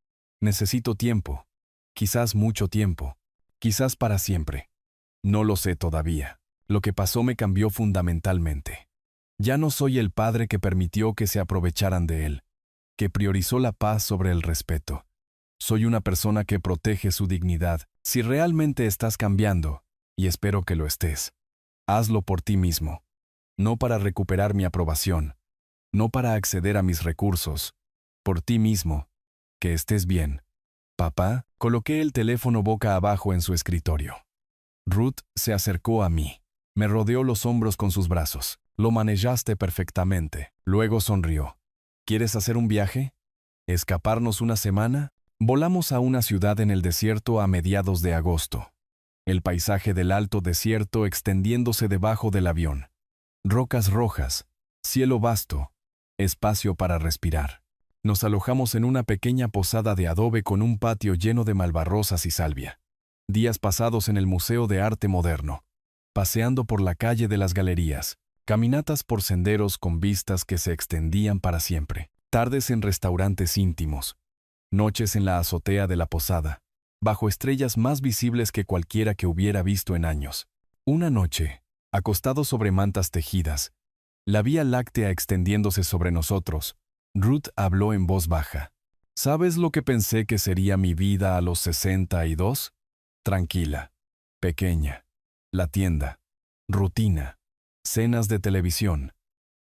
Necesito tiempo. Quizás mucho tiempo. Quizás para siempre. No lo sé todavía. Lo que pasó me cambió fundamentalmente. Ya no soy el padre que permitió que se aprovecharan de él, que priorizó la paz sobre el respeto. Soy una persona que protege su dignidad. Si realmente estás cambiando, y espero que lo estés, hazlo por ti mismo. No para recuperar mi aprobación, no para acceder a mis recursos, por ti mismo. Que estés bien. Papá, coloqué el teléfono boca abajo en su escritorio. Ruth se acercó a mí. Me rodeó los hombros con sus brazos. Lo manejaste perfectamente. Luego sonrió. ¿Quieres hacer un viaje? ¿Escaparnos una semana? Volamos a una ciudad en el desierto a mediados de agosto. El paisaje del alto desierto extendiéndose debajo del avión. Rocas rojas, cielo vasto, espacio para respirar. Nos alojamos en una pequeña posada de adobe con un patio lleno de malvarrosas y salvia. Días pasados en el Museo de Arte Moderno. Paseando por la calle de las galerías. Caminatas por senderos con vistas que se extendían para siempre. Tardes en restaurantes íntimos. Noches en la azotea de la posada, bajo estrellas más visibles que cualquiera que hubiera visto en años. Una noche, acostado sobre mantas tejidas, la Vía Láctea extendiéndose sobre nosotros, Ruth habló en voz baja. ¿Sabes lo que pensé que sería mi vida a los 62? Tranquila, pequeña, la tienda, rutina, cenas de televisión,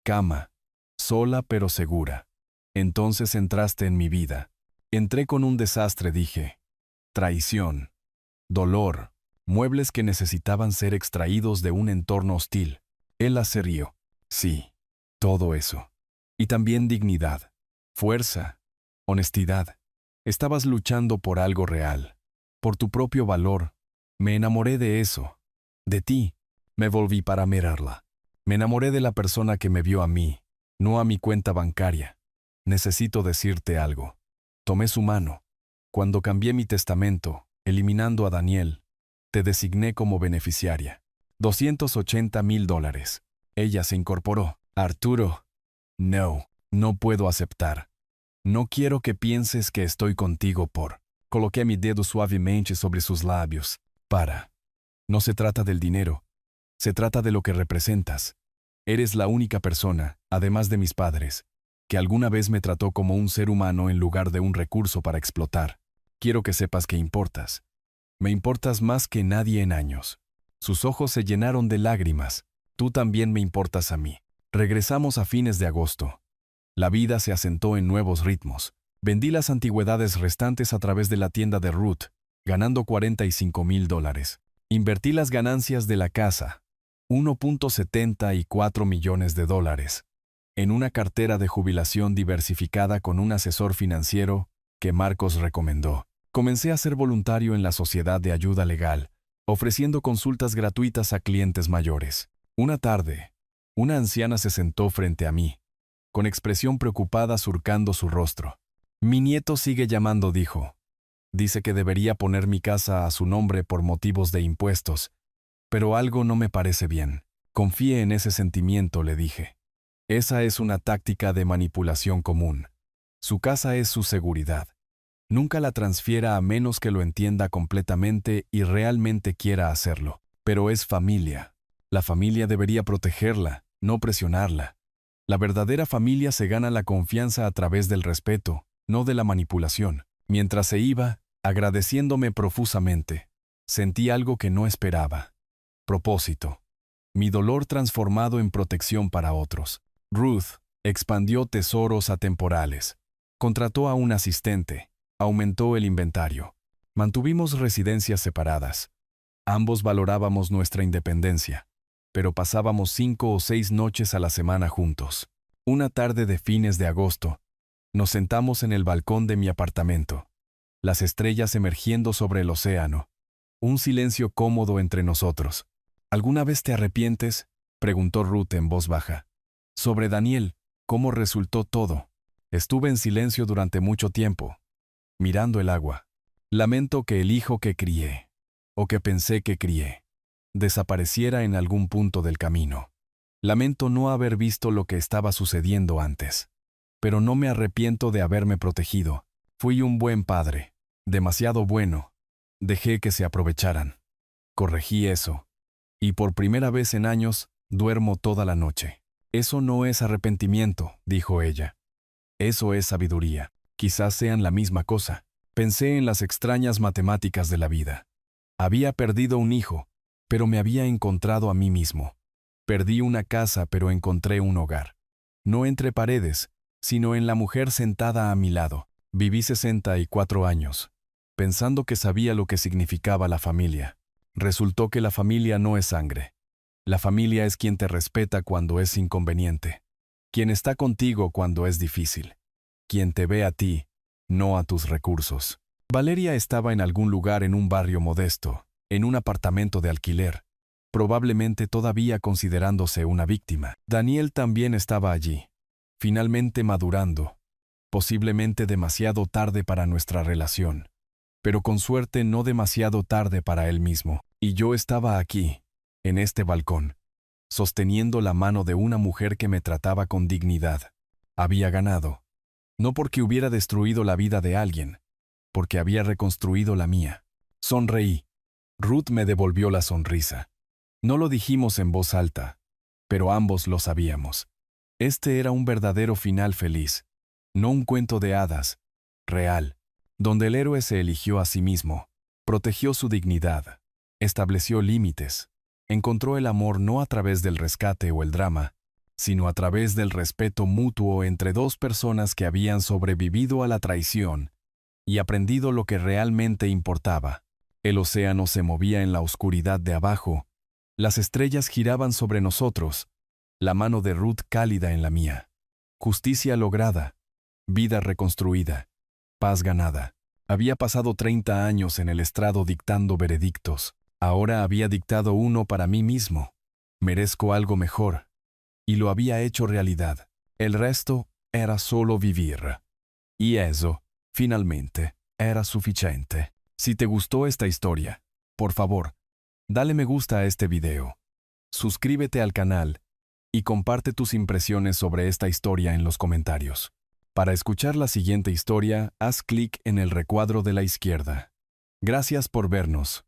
cama, sola pero segura. Entonces entraste en mi vida. Entré con un desastre, dije. Traición, dolor, muebles que necesitaban ser extraídos de un entorno hostil. Él se rió. Sí, todo eso. Y también dignidad, fuerza, honestidad. Estabas luchando por algo real, por tu propio valor. Me enamoré de eso, de ti. Me volví para mirarla. Me enamoré de la persona que me vio a mí, no a mi cuenta bancaria. Necesito decirte algo. Tomé su mano. Cuando cambié mi testamento, eliminando a Daniel, te designé como beneficiaria. $280,000. Ella se incorporó. Arturo. No, no puedo aceptar. No quiero que pienses que estoy contigo por... Coloqué mi dedo suavemente sobre sus labios. Para. No se trata del dinero. Se trata de lo que representas. Eres la única persona, además de mis padres, que alguna vez me trató como un ser humano en lugar de un recurso para explotar. Quiero que sepas que importas. Me importas más que nadie en años. Sus ojos se llenaron de lágrimas. Tú también me importas a mí. Regresamos a fines de agosto. La vida se asentó en nuevos ritmos. Vendí las antigüedades restantes a través de la tienda de Ruth, ganando $45,000. Invertí las ganancias de la casa, $1.74 millones, en una cartera de jubilación diversificada con un asesor financiero que Marcos recomendó. Comencé a ser voluntario en la Sociedad de Ayuda Legal, ofreciendo consultas gratuitas a clientes mayores. Una tarde, una anciana se sentó frente a mí, con expresión preocupada surcando su rostro. «Mi nieto sigue llamando», dijo. «Dice que debería poner mi casa a su nombre por motivos de impuestos, pero algo no me parece bien». «Confíe en ese sentimiento», le dije. «Esa es una táctica de manipulación común. Su casa es su seguridad. Nunca la transfiera a menos que lo entienda completamente y realmente quiera hacerlo. Pero es familia. La familia debería protegerla, no presionarla. La verdadera familia se gana la confianza a través del respeto, no de la manipulación». Mientras se iba, agradeciéndome profusamente, sentí algo que no esperaba. Propósito. Mi dolor transformado en protección para otros. Ruth expandió tesoros atemporales. Contrató a un asistente. Aumentó el inventario. Mantuvimos residencias separadas. Ambos valorábamos nuestra independencia, pero pasábamos 5 o 6 noches a la semana juntos. Una tarde de fines de agosto, nos sentamos en el balcón de mi apartamento, las estrellas emergiendo sobre el océano. Un silencio cómodo entre nosotros. «¿Alguna vez te arrepientes?», preguntó Ruth en voz baja. «Sobre Daniel, ¿cómo resultó todo?» Estuve en silencio durante mucho tiempo, mirando el agua. Lamento que el hijo que crié, o que pensé que crié, desapareciera en algún punto del camino. Lamento no haber visto lo que estaba sucediendo antes. Pero no me arrepiento de haberme protegido. Fui un buen padre, demasiado bueno. Dejé que se aprovecharan. Corregí eso. Y por primera vez en años, duermo toda la noche. «Eso no es arrepentimiento», dijo ella. «Eso es sabiduría. Quizás sean la misma cosa». Pensé en las extrañas matemáticas de la vida. Había perdido un hijo, pero me había encontrado a mí mismo. Perdí una casa, pero encontré un hogar. No entre paredes, sino en la mujer sentada a mi lado. Viví 64 años, pensando que sabía lo que significaba la familia. Resultó que la familia no es sangre. La familia es quien te respeta cuando es inconveniente, quien está contigo cuando es difícil, quien te ve a ti, no a tus recursos. Valeria estaba en algún lugar en un barrio modesto, en un apartamento de alquiler, probablemente todavía considerándose una víctima. Daniel también estaba allí, finalmente madurando, posiblemente demasiado tarde para nuestra relación, pero con suerte no demasiado tarde para él mismo. Y yo estaba aquí, en este balcón, sosteniendo la mano de una mujer que me trataba con dignidad. Había ganado, no porque hubiera destruido la vida de alguien, porque había reconstruido la mía. Sonreí. Ruth me devolvió la sonrisa. No lo dijimos en voz alta, pero ambos lo sabíamos. Este era un verdadero final feliz, no un cuento de hadas, real, donde el héroe se eligió a sí mismo, protegió su dignidad, estableció límites, encontró el amor no a través del rescate o el drama, sino a través del respeto mutuo entre dos personas que habían sobrevivido a la traición y aprendido lo que realmente importaba. El océano se movía en la oscuridad de abajo, las estrellas giraban sobre nosotros, la mano de Ruth cálida en la mía. Justicia lograda, vida reconstruida, paz ganada. Había pasado 30 años en el estrado dictando veredictos. Ahora había dictado uno para mí mismo. Merezco algo mejor. Y lo había hecho realidad. El resto era solo vivir. Y eso, finalmente, era suficiente. Si te gustó esta historia, por favor, dale me gusta a este video. Suscríbete al canal y comparte tus impresiones sobre esta historia en los comentarios. Para escuchar la siguiente historia, haz clic en el recuadro de la izquierda. Gracias por vernos.